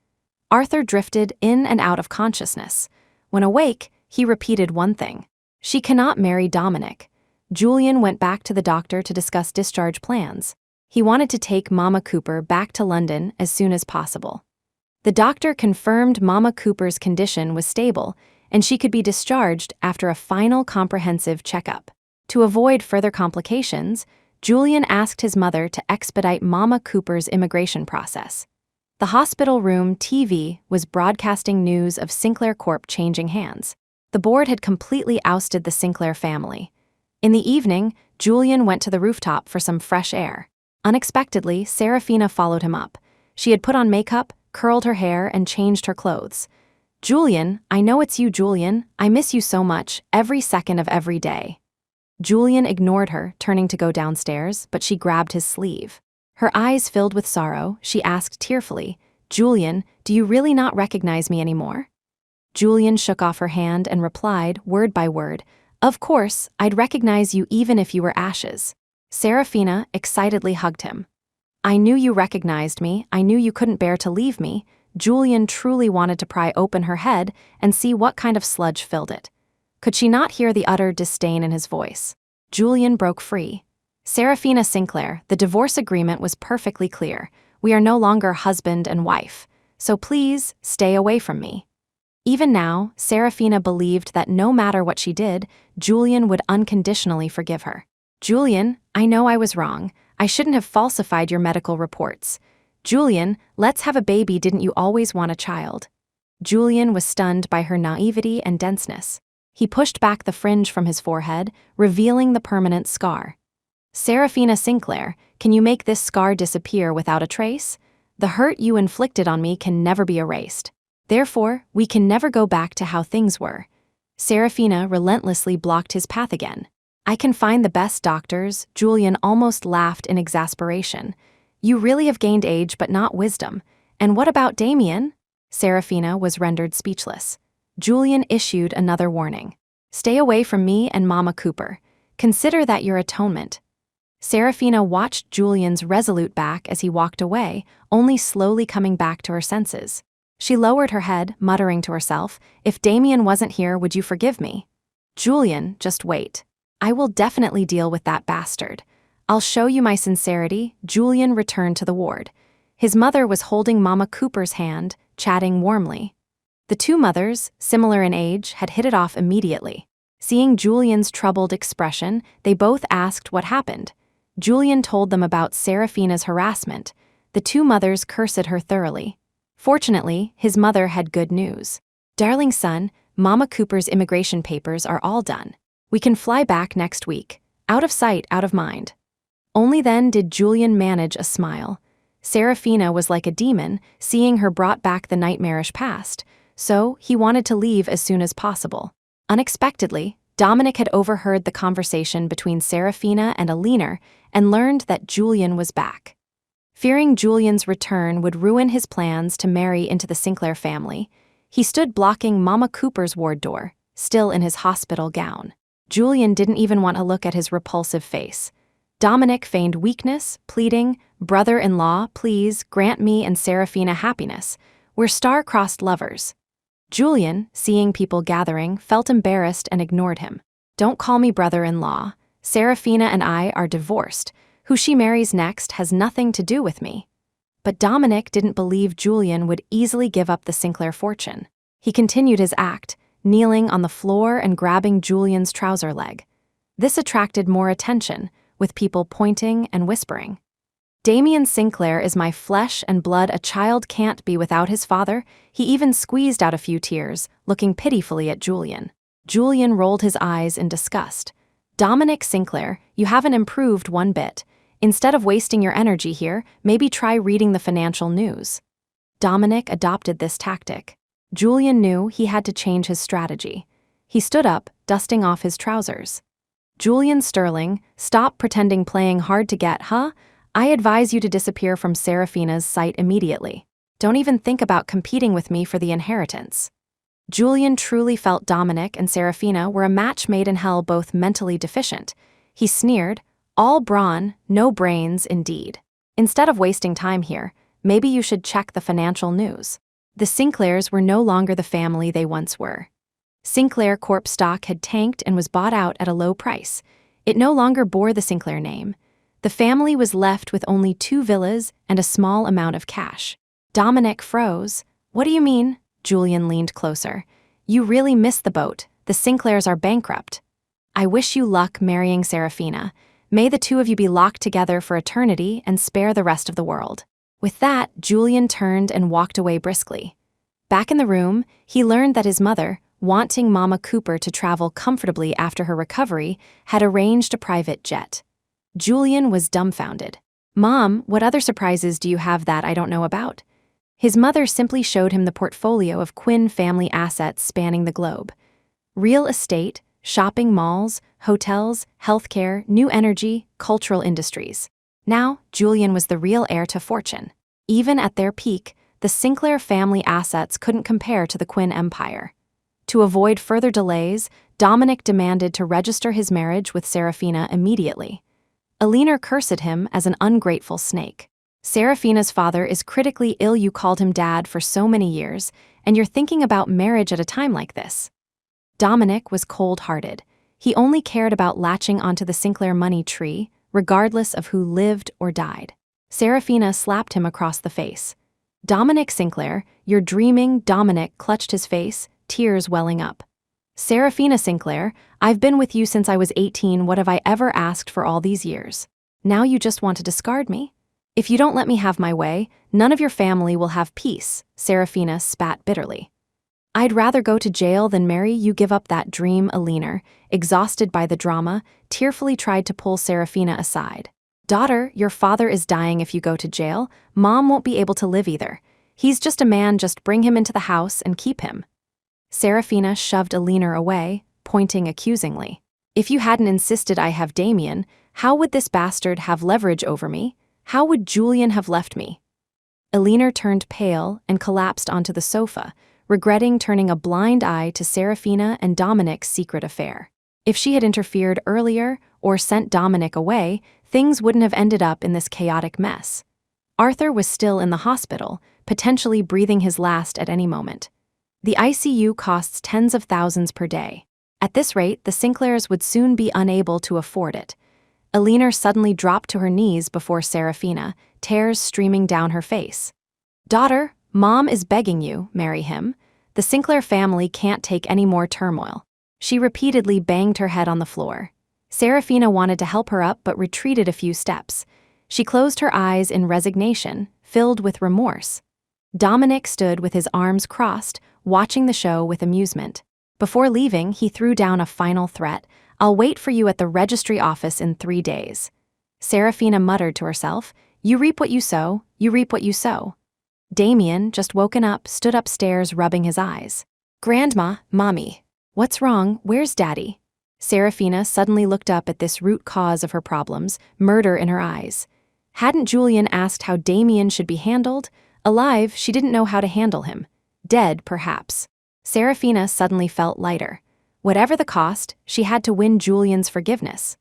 A: Arthur drifted in and out of consciousness. When awake, he repeated one thing: "She cannot marry Dominic." Julian went back to the doctor to discuss discharge plans. He wanted to take Mama Cooper back to London as soon as possible. The doctor confirmed Mama Cooper's condition was stable, and she could be discharged after a final comprehensive checkup. To avoid further complications, Julian asked his mother to expedite Mama Cooper's immigration process. The hospital room TV was broadcasting news of Sinclair Corp changing hands. The board had completely ousted the Sinclair family. In the evening, Julian went to the rooftop for some fresh air. Unexpectedly, Seraphina followed him up. She had put on makeup, curled her hair, and changed her clothes. "Julian, I know it's you, Julian. I miss you so much, every second of every day." Julian ignored her, turning to go downstairs, but she grabbed his sleeve. Her eyes filled with sorrow, she asked tearfully, "Julian, do you really not recognize me anymore?" Julian shook off her hand and replied, word by word, "Of course, I'd recognize you even if you were ashes." Seraphina excitedly hugged him. "I knew you recognized me. I knew you couldn't bear to leave me." Julian truly wanted to pry open her head and see what kind of sludge filled it. Could she not hear the utter disdain in his voice? Julian broke free. "Seraphina Sinclair, the divorce agreement was perfectly clear. We are no longer husband and wife. So please, stay away from me." Even now, Seraphina believed that no matter what she did, Julian would unconditionally forgive her. "Julian, I know I was wrong. I shouldn't have falsified your medical reports. Julian, let's have a baby. Didn't you always want a child?" Julian was stunned by her naivety and denseness. He pushed back the fringe from his forehead, revealing the permanent scar. "Seraphina Sinclair, can you make this scar disappear without a trace? The hurt you inflicted on me can never be erased. Therefore, we can never go back to how things were." Seraphina relentlessly blocked his path again. "I can find the best doctors." Julian almost laughed in exasperation. "You really have gained age but not wisdom. And what about Damien?" Seraphina was rendered speechless. Julian issued another warning. "Stay away from me and Mama Cooper. Consider that your atonement." Seraphina watched Julian's resolute back as he walked away, only slowly coming back to her senses. She lowered her head, muttering to herself, "If Damien wasn't here, would you forgive me?" "Julian, just wait. I will definitely deal with that bastard. I'll show you my sincerity." Julian returned to the ward. His mother was holding Mama Cooper's hand, chatting warmly. The two mothers, similar in age, had hit it off immediately. Seeing Julian's troubled expression, they both asked what happened. Julian told them about Serafina's harassment. The two mothers cursed her thoroughly. Fortunately, his mother had good news. "Darling son, Mama Cooper's immigration papers are all done. We can fly back next week. Out of sight, out of mind." Only then did Julian manage a smile. Serafina was like a demon, seeing her brought back the nightmarish past, so he wanted to leave as soon as possible. Unexpectedly, Dominic had overheard the conversation between Serafina and Alina and learned that Julian was back. Fearing Julian's return would ruin his plans to marry into the Sinclair family, he stood blocking Mama Cooper's ward door, still in his hospital gown. Julian didn't even want to look at his repulsive face. Dominic feigned weakness, pleading, "Brother-in-law, please grant me and Serafina happiness. We're star-crossed lovers." Julian, seeing people gathering, felt embarrassed and ignored him. "Don't call me brother-in-law. Serafina and I are divorced. Who she marries next has nothing to do with me." But Dominic didn't believe Julian would easily give up the Sinclair fortune. He continued his act, kneeling on the floor and grabbing Julian's trouser leg. This attracted more attention, with people pointing and whispering. "Damien Sinclair is my flesh and blood. A child can't be without his father." He even squeezed out a few tears, looking pitifully at Julian. Julian rolled his eyes in disgust. "Dominic Sinclair, you haven't improved one bit. Instead of wasting your energy here, maybe try reading the financial news." Dominic adopted this tactic. Julian knew he had to change his strategy. He stood up, dusting off his trousers. "Julian Sterling, stop pretending playing hard to get, huh? I advise you to disappear from Serafina's sight immediately. Don't even think about competing with me for the inheritance." Julian truly felt Dominic and Serafina were a match made in hell, both mentally deficient. He sneered, "All brawn, no brains, indeed. Instead of wasting time here, maybe you should check the financial news." The Sinclairs were no longer the family they once were. Sinclair Corp stock had tanked and was bought out at a low price. It no longer bore the Sinclair name. The family was left with only 2 villas and a small amount of cash. Dominic froze. "What do you mean?" Julian leaned closer. "You really missed the boat. The Sinclairs are bankrupt. I wish you luck marrying Serafina. May the two of you be locked together for eternity and spare the rest of the world." With that, Julian turned and walked away briskly. Back in the room, he learned that his mother, wanting Mama Cooper to travel comfortably after her recovery, had arranged a private jet. Julian was dumbfounded. "Mom, what other surprises do you have that I don't know about?" His mother simply showed him the portfolio of Quinn family assets spanning the globe. Real estate, shopping malls, hotels, healthcare, new energy, cultural industries. Now, Julian was the real heir to fortune. Even at their peak, the Sinclair family assets couldn't compare to the Quinn empire. To avoid further delays, Dominic demanded to register his marriage with Serafina immediately. Alina cursed him as an ungrateful snake. "Serafina's father is critically ill. You called him dad for so many years, and you're thinking about marriage at a time like this." Dominic was cold-hearted. He only cared about latching onto the Sinclair money tree, regardless of who lived or died. Serafina slapped him across the face. "Dominic Sinclair, you're dreaming." Dominic clutched his face, tears welling up. "Serafina Sinclair, I've been with you since I was 18. What have I ever asked for all these years? Now you just want to discard me? If you don't let me have my way, none of your family will have peace." Serafina spat bitterly. "I'd rather go to jail than marry you." "Give up that dream." Alina, exhausted by the drama, tearfully tried to pull Serafina aside. "Daughter, your father is dying. If you go to jail, Mom won't be able to live either. He's just a man. Just bring him into the house and keep him." Serafina shoved Alina away, pointing accusingly. "If you hadn't insisted I have Damien, how would this bastard have leverage over me? How would Julian have left me?" Alina turned pale and collapsed onto the sofa, regretting turning a blind eye to Serafina and Dominic's secret affair. If she had interfered earlier or sent Dominic away, things wouldn't have ended up in this chaotic mess. Arthur was still in the hospital, potentially breathing his last at any moment. The ICU costs tens of thousands per day. At this rate, the Sinclairs would soon be unable to afford it. Eleanor suddenly dropped to her knees before Serafina, tears streaming down her face. "Daughter, Mom is begging you, marry him. The Sinclair family can't take any more turmoil." She repeatedly banged her head on the floor. Serafina wanted to help her up but retreated a few steps. She closed her eyes in resignation, filled with remorse. Dominic stood with his arms crossed, watching the show with amusement. Before leaving, he threw down a final threat: "I'll wait for you at the registry office in 3 days." Serafina muttered to herself, "You reap what you sow, you reap what you sow." Damien, just woken up, stood upstairs rubbing his eyes. "Grandma, Mommy. What's wrong? Where's Daddy?" Serafina suddenly looked up at this root cause of her problems, murder in her eyes. Hadn't Julian asked how Damien should be handled? Alive, she didn't know how to handle him. Dead, perhaps. Serafina suddenly felt lighter. Whatever the cost, she had to win Julian's forgiveness.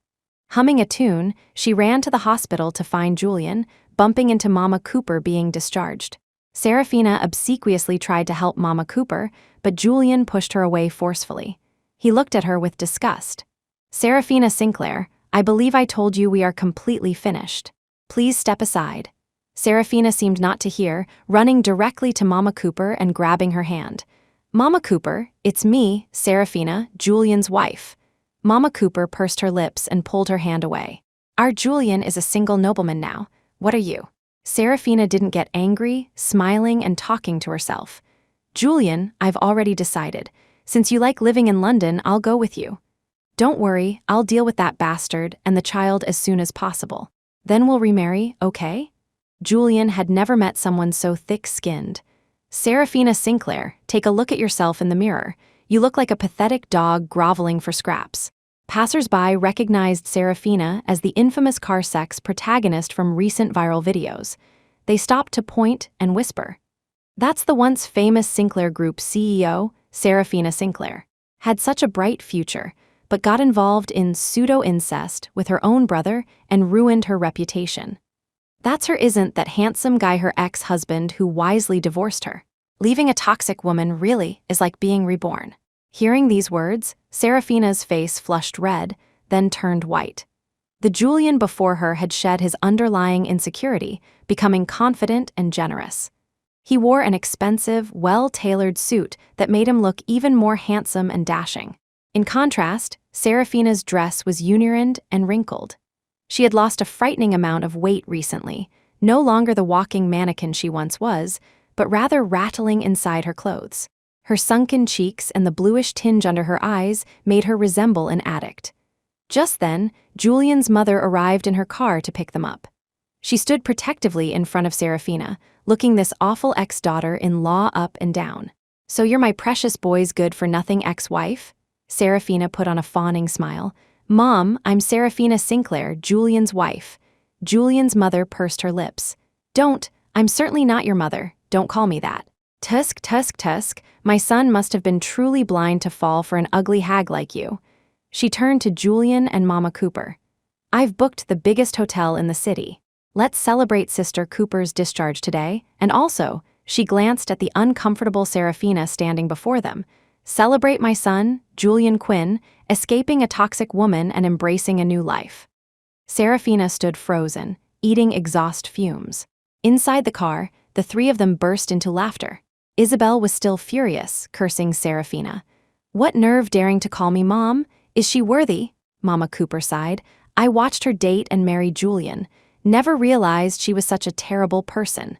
A: Humming a tune, she ran to the hospital to find Julian, bumping into Mama Cooper being discharged. Serafina obsequiously tried to help Mama Cooper, but Julian pushed her away forcefully. He looked at her with disgust. "Serafina Sinclair, I believe I told you we are completely finished. Please step aside." Serafina seemed not to hear, running directly to Mama Cooper and grabbing her hand. "Mama Cooper, it's me, Serafina, Julian's wife." Mama Cooper pursed her lips and pulled her hand away. "Our Julian is a single nobleman now. What are you?" Serafina didn't get angry, smiling and talking to herself. "Julian, I've already decided. Since you like living in London, I'll go with you. Don't worry, I'll deal with that bastard and the child as soon as possible. Then we'll remarry, okay?" Julian had never met someone so thick-skinned. "Serafina Sinclair, take a look at yourself in the mirror. You look like a pathetic dog groveling for scraps." Passers-by recognized Serafina as the infamous car sex protagonist from recent viral videos. They stopped to point and whisper. "That's the once famous Sinclair Group CEO, Serafina Sinclair. Had such a bright future, but got involved in pseudo-incest with her own brother and ruined her reputation. That's her isn't that handsome guy her ex-husband who wisely divorced her. Leaving a toxic woman really is like being reborn." Hearing these words, Serafina's face flushed red, then turned white. The Julian before her had shed his underlying insecurity, becoming confident and generous. He wore an expensive, well-tailored suit that made him look even more handsome and dashing. In contrast, Serafina's dress was urined and wrinkled. She had lost a frightening amount of weight recently, no longer the walking mannequin she once was, but rather rattling inside her clothes. Her sunken cheeks and the bluish tinge under her eyes made her resemble an addict. Just then, Julian's mother arrived in her car to pick them up. She stood protectively in front of Serafina, looking this awful ex-daughter-in-law up and down. "So you're my precious boy's good-for-nothing ex-wife?" Serafina put on a fawning smile. "Mom, I'm Serafina Sinclair, Julian's wife." Julian's mother pursed her lips. I'm certainly not your mother. Don't call me that." "Tusk, tusk, tusk, my son must have been truly blind to fall for an ugly hag like you." She turned to Julian and Mama Cooper. "I've booked the biggest hotel in the city. Let's celebrate Sister Cooper's discharge today, and also," she glanced at the uncomfortable Serafina standing before them, "celebrate my son, Julian Quinn, escaping a toxic woman and embracing a new life." Serafina stood frozen, eating exhaust fumes. Inside the car, the three of them burst into laughter. Isabel was still furious, cursing Serafina. "What nerve daring to call me Mom? Is she worthy?" Mama Cooper sighed. "I watched her date and marry Julian. Never realized she was such a terrible person."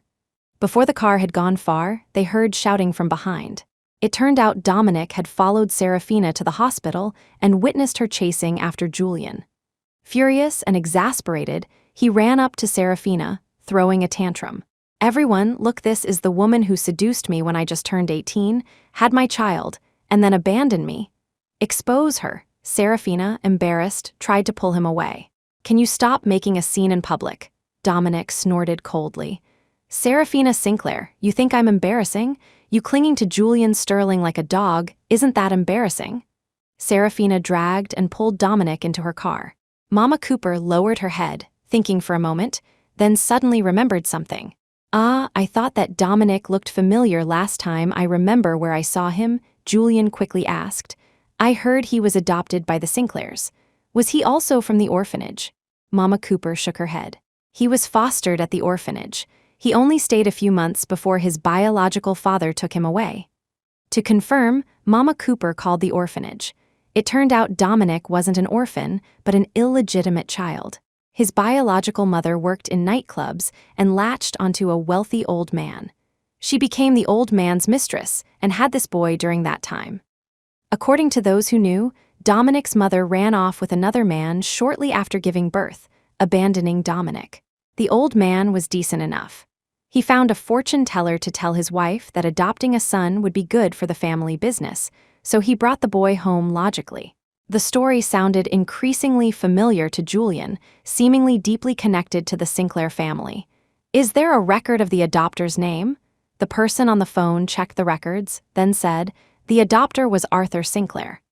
A: Before the car had gone far, they heard shouting from behind. It turned out Dominic had followed Serafina to the hospital and witnessed her chasing after Julian. Furious and exasperated, he ran up to Serafina, throwing a tantrum. "Everyone, look, this is the woman who seduced me when I just turned 18, had my child, and then abandoned me. Expose her." Serafina, embarrassed, tried to pull him away. "Can you stop making a scene in public?" Dominic snorted coldly. "Serafina Sinclair, you think I'm embarrassing? You clinging to Julian Sterling like a dog, isn't that embarrassing?" Serafina dragged and pulled Dominic into her car. Mama Cooper lowered her head, thinking for a moment, then suddenly remembered something. I thought that Dominic looked familiar last time. I remember where I saw him, Julian quickly asked. I heard he was adopted by the Sinclairs. Was he also from the orphanage? Mama Cooper shook her head. He was fostered at the orphanage. He only stayed a few months before his biological father took him away. To confirm, Mama Cooper called the orphanage. It turned out Dominic wasn't an orphan, but an illegitimate child. His biological mother worked in nightclubs and latched onto a wealthy old man. She became the old man's mistress and had this boy during that time. According to those who knew, Dominic's mother ran off with another man shortly after giving birth, abandoning Dominic. The old man was decent enough. He found a fortune teller to tell his wife that adopting a son would be good for the family business, so he brought the boy home logically. The story sounded increasingly familiar to Julian, seemingly deeply connected to the Sinclair family. Is there a record of the adopter's name? The person on the phone checked the records, then said, the adopter was Arthur Sinclair.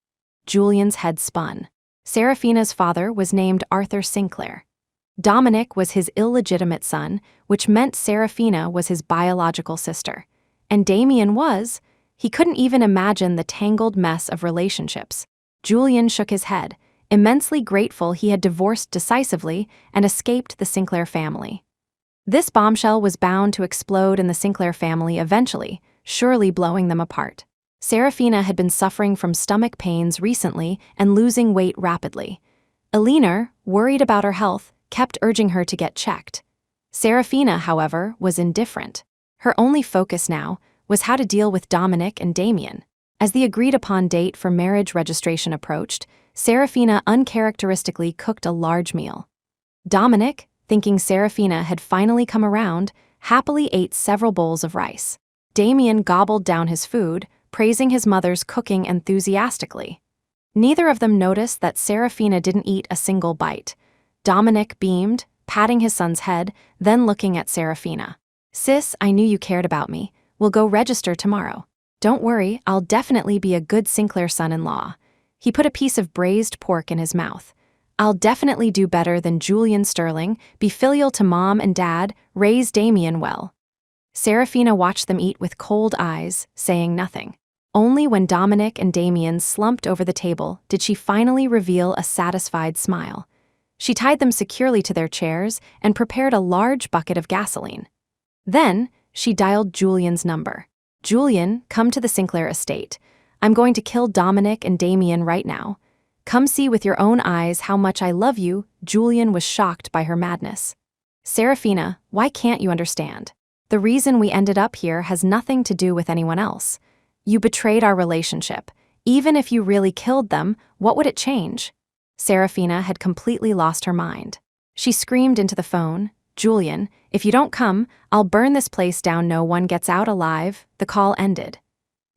A: Julian's head spun. Seraphina's father was named Arthur Sinclair. Dominic was his illegitimate son, which meant Seraphina was his biological sister. And Damien was. He couldn't even imagine the tangled mess of relationships. Julian shook his head, immensely grateful he had divorced decisively and escaped the Sinclair family. This bombshell was bound to explode in the Sinclair family eventually, surely blowing them apart. Seraphina had been suffering from stomach pains recently and losing weight rapidly. Eleanor, worried about her health, kept urging her to get checked. Seraphina, however, was indifferent. Her only focus now was how to deal with Dominic and Damien. As the agreed-upon date for marriage registration approached, Seraphina uncharacteristically cooked a large meal. Dominic, thinking Seraphina had finally come around, happily ate several bowls of rice. Damien gobbled down his food, praising his mother's cooking enthusiastically. Neither of them noticed that Seraphina didn't eat a single bite. Dominic beamed, patting his son's head, then looking at Seraphina. Sis, I knew you cared about me. We'll go register tomorrow. Don't worry, I'll definitely be a good Sinclair son-in-law. He put a piece of braised pork in his mouth. I'll definitely do better than Julian Sterling, be filial to mom and dad, raise Damien well. Seraphina watched them eat with cold eyes, saying nothing. Only when Dominic and Damien slumped over the table did she finally reveal a satisfied smile. She tied them securely to their chairs and prepared a large bucket of gasoline. Then, she dialed Julian's number. Julian, come to the Sinclair estate. I'm going to kill Dominic and Damien right now. Come see with your own eyes how much I love you. Julian was shocked by her madness. Seraphina, why can't you understand? The reason we ended up here has nothing to do with anyone else. You betrayed our relationship. Even if you really killed them, what would it change? Seraphina had completely lost her mind. She screamed into the phone, Julian, if you don't come, I'll burn this place down. No one gets out alive. The call ended.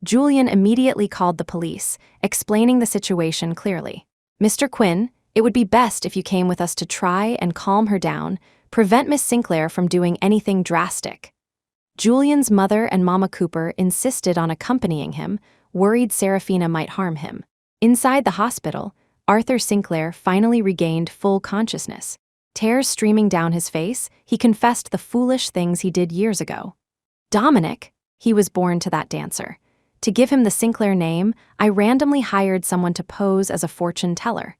A: Julian immediately called the police, explaining the situation clearly. Mr. Quinn, it would be best if you came with us to try and calm her down, prevent Miss Sinclair from doing anything drastic. Julian's mother and Mama Cooper insisted on accompanying him, worried Seraphina might harm him. Inside the hospital, Arthur Sinclair finally regained full consciousness. Tears streaming down his face, he confessed the foolish things he did years ago. Dominic, he was born to that dancer. To give him the Sinclair name, I randomly hired someone to pose as a fortune teller.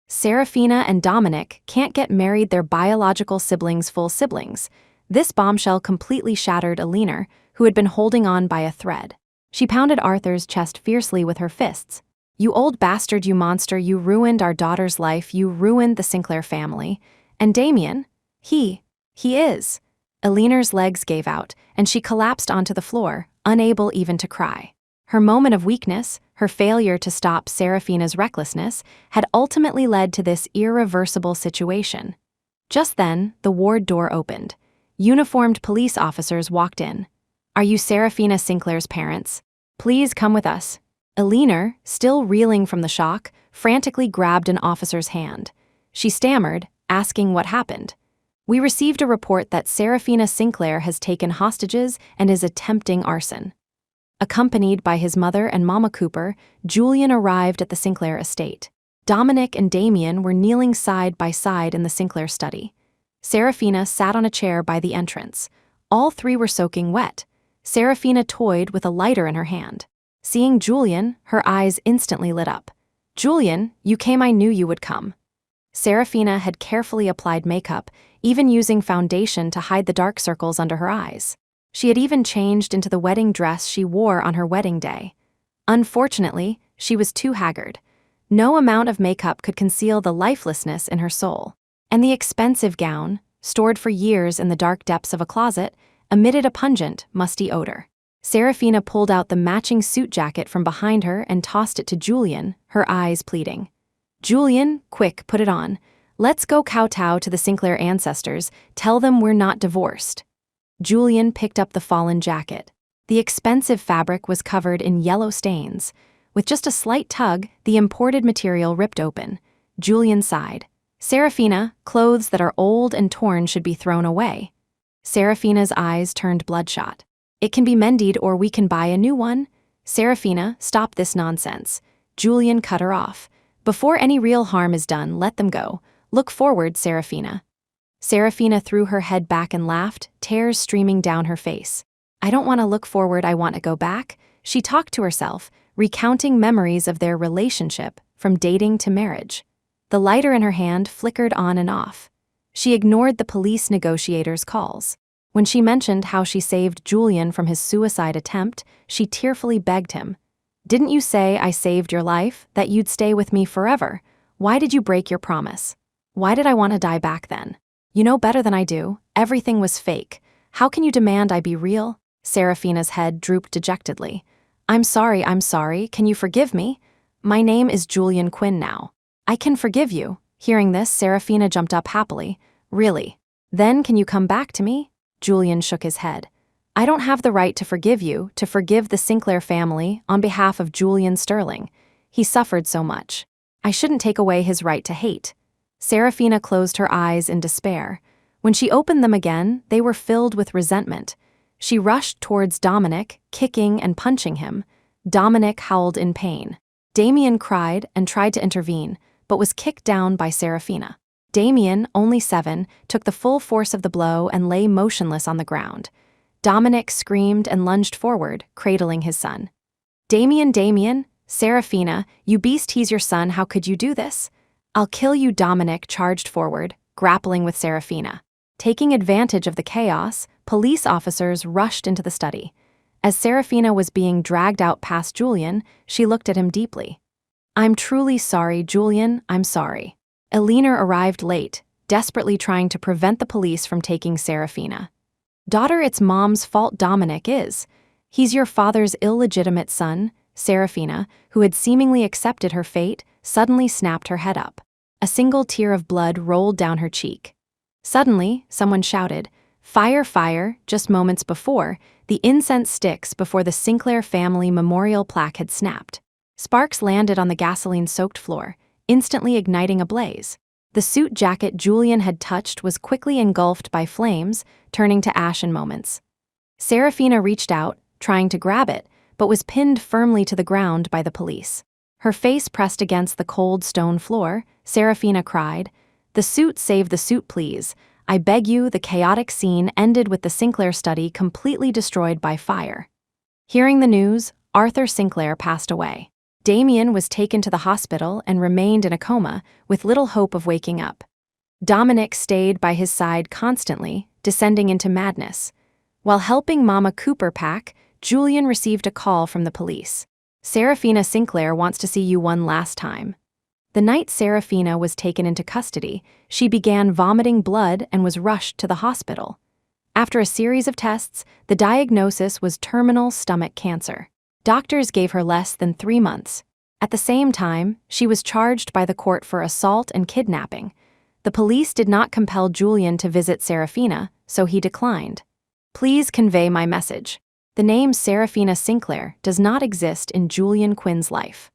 A: Seraphina and Dominic can't get married, their biological siblings, full siblings. This bombshell completely shattered Eleanor, who had been holding on by a thread. She pounded Arthur's chest fiercely with her fists. You old bastard, you monster, you ruined our daughter's life, you ruined the Sinclair family. And Damien? He is. Eleanor's legs gave out, and she collapsed onto the floor, unable even to cry. Her moment of weakness, her failure to stop Seraphina's recklessness, had ultimately led to this irreversible situation. Just then, the ward door opened. Uniformed police officers walked in. Are you Seraphina Sinclair's parents? Please come with us. Eleanor, still reeling from the shock, frantically grabbed an officer's hand. She stammered, asking what happened. We received a report that Seraphina Sinclair has taken hostages and is attempting arson. Accompanied by his mother and Mama Cooper, Julian arrived at the Sinclair estate. Dominic and Damien were kneeling side by side in the Sinclair study. Serafina sat on a chair by the entrance. All three were soaking wet. Serafina toyed with a lighter in her hand. Seeing Julian, her eyes instantly lit up. "Julian, you came, I knew you would come." Serafina had carefully applied makeup, even using foundation to hide the dark circles under her eyes. She had even changed into the wedding dress she wore on her wedding day. Unfortunately, she was too haggard. No amount of makeup could conceal the lifelessness in her soul. And the expensive gown, stored for years in the dark depths of a closet, emitted a pungent, musty odor. Serafina pulled out the matching suit jacket from behind her and tossed it to Julian, her eyes pleading. "Julian, quick, put it on. Let's go kowtow to the Sinclair ancestors, tell them we're not divorced." Julian picked up the fallen jacket. The expensive fabric was covered in yellow stains. With just a slight tug, the imported material ripped open. Julian sighed. "Serafina, clothes that are old and torn should be thrown away." Serafina's eyes turned bloodshot. "It can be mended or we can buy a new one." "Serafina, stop this nonsense." Julian cut her off. "Before any real harm is done, let them go. Look forward, Serafina." Serafina threw her head back and laughed, tears streaming down her face. "I don't want to look forward, I want to go back," she talked to herself, recounting memories of their relationship, from dating to marriage. The lighter in her hand flickered on and off. She ignored the police negotiators' calls. When she mentioned how she saved Julian from his suicide attempt, she tearfully begged him. "Didn't you say I saved your life, that you'd stay with me forever? Why did you break your promise? Why did I want to die back then? You know better than I do. Everything was fake. How can you demand I be real?" Serafina's head drooped dejectedly. I'm sorry, can you forgive me? My name is Julian Quinn now. I can forgive you." Hearing this, Serafina jumped up happily. "Really? Then can you come back to me?" Julian shook his head. "I don't have the right to forgive you, to forgive the Sinclair family on behalf of Julian Sterling. He suffered so much. I shouldn't take away his right to hate." Serafina closed her eyes in despair. When she opened them again, they were filled with resentment. She rushed towards Dominic, kicking and punching him. Dominic howled in pain. Damien cried and tried to intervene, but was kicked down by Serafina. Damien, only 7, took the full force of the blow and lay motionless on the ground. Dominic screamed and lunged forward, cradling his son. Damien, Serafina, you beast, he's your son, how could you do this?" "I'll kill you," Dominic charged forward, grappling with Serafina. Taking advantage of the chaos, police officers rushed into the study. As Serafina was being dragged out past Julian, she looked at him deeply. "I'm truly sorry, Julian, I'm sorry." Elena arrived late, desperately trying to prevent the police from taking Serafina. "Daughter, it's Mom's fault. Dominic is. He's your father's illegitimate son." Serafina, who had seemingly accepted her fate, suddenly snapped her head up. A single tear of blood rolled down her cheek. Suddenly, someone shouted, "Fire, fire!" Just moments before, the incense sticks before the Sinclair family memorial plaque had snapped. Sparks landed on the gasoline-soaked floor, instantly igniting a blaze. The suit jacket Julian had touched was quickly engulfed by flames, turning to ash in moments. Serafina reached out, trying to grab it, but was pinned firmly to the ground by the police. Her face pressed against the cold stone floor, Serafina cried, "The suit, save the suit, please. I beg you." The chaotic scene ended with the Sinclair study completely destroyed by fire. Hearing the news, Arthur Sinclair passed away. Damien was taken to the hospital and remained in a coma, with little hope of waking up. Dominic stayed by his side constantly, descending into madness. While helping Mama Cooper pack, Julian received a call from the police. "Serafina Sinclair wants to see you one last time." The night Serafina was taken into custody, she began vomiting blood and was rushed to the hospital. After a series of tests, the diagnosis was terminal stomach cancer. Doctors gave her less than 3 months. At the same time, she was charged by the court for assault and kidnapping. The police did not compel Julian to visit Serafina, so he declined. "Please convey my message. The name Serafina Sinclair does not exist in Julian Quinn's life."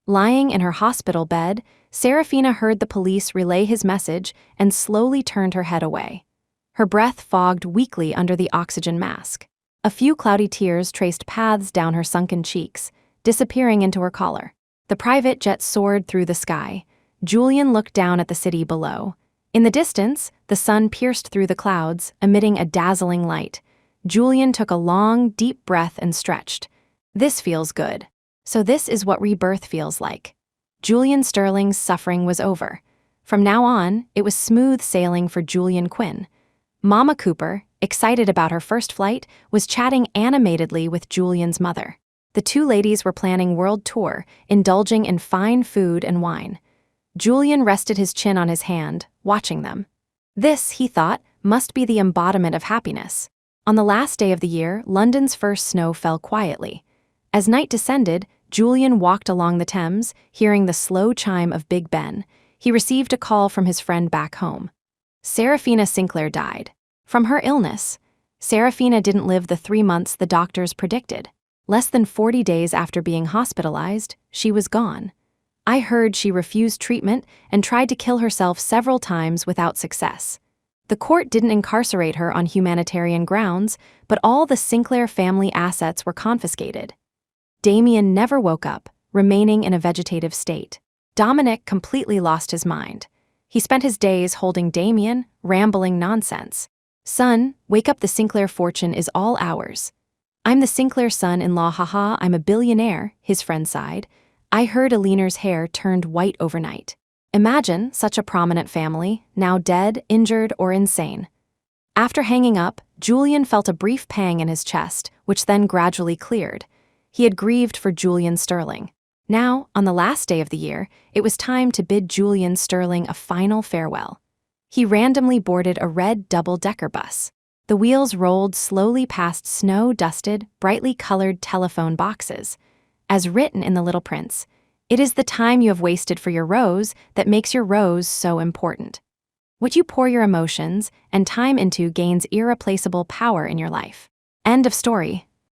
A: Lying in her hospital bed, Serafina heard the police relay his message and slowly turned her head away. Her breath fogged weakly under the oxygen mask. A few cloudy tears traced paths down her sunken cheeks, disappearing into her collar. The private jet soared through the sky. Julian looked down at the city below. In the distance, the sun pierced through the clouds, emitting a dazzling light. Julian took a long, deep breath and stretched. This feels good. So this is what rebirth feels like. Julian Sterling's suffering was over. From now on, it was smooth sailing for Julian Quinn. Mama Cooper, excited about her first flight, was chatting animatedly with Julian's mother. The two ladies were planning world tour, indulging in fine food and wine. Julian rested his chin on his hand, watching them. This, he thought, must be the embodiment of happiness. On the last day of the year, London's first snow fell quietly. As night descended, Julian walked along the Thames, hearing the slow chime of Big Ben. He received a call from his friend back home. Seraphina Sinclair died. From her illness. Seraphina didn't live the 3 months the doctors predicted. Less than 40 days after being hospitalized, she was gone. I heard she refused treatment and tried to kill herself several times without success. The court didn't incarcerate her on humanitarian grounds, but all the Sinclair family assets were confiscated. Damien never woke up, remaining in a vegetative state. Dominic completely lost his mind. He spent his days holding Damien, rambling nonsense. Son, wake up, the Sinclair fortune is all ours. I'm the Sinclair son-in-law, haha, I'm a billionaire, his friend sighed. I heard Aliner's hair turned white overnight. Imagine such a prominent family, now dead, injured, or insane. After hanging up, Julian felt a brief pang in his chest, which then gradually cleared. He had grieved for Julian Sterling. Now, on the last day of the year, it was time to bid Julian Sterling a final farewell. He randomly boarded a red double-decker bus. The wheels rolled slowly past snow-dusted, brightly colored telephone boxes. As written in The Little Prince, it is the time you have wasted for your rose that makes your rose so important. What you pour your emotions and time into gains irreplaceable power in your life. End of story.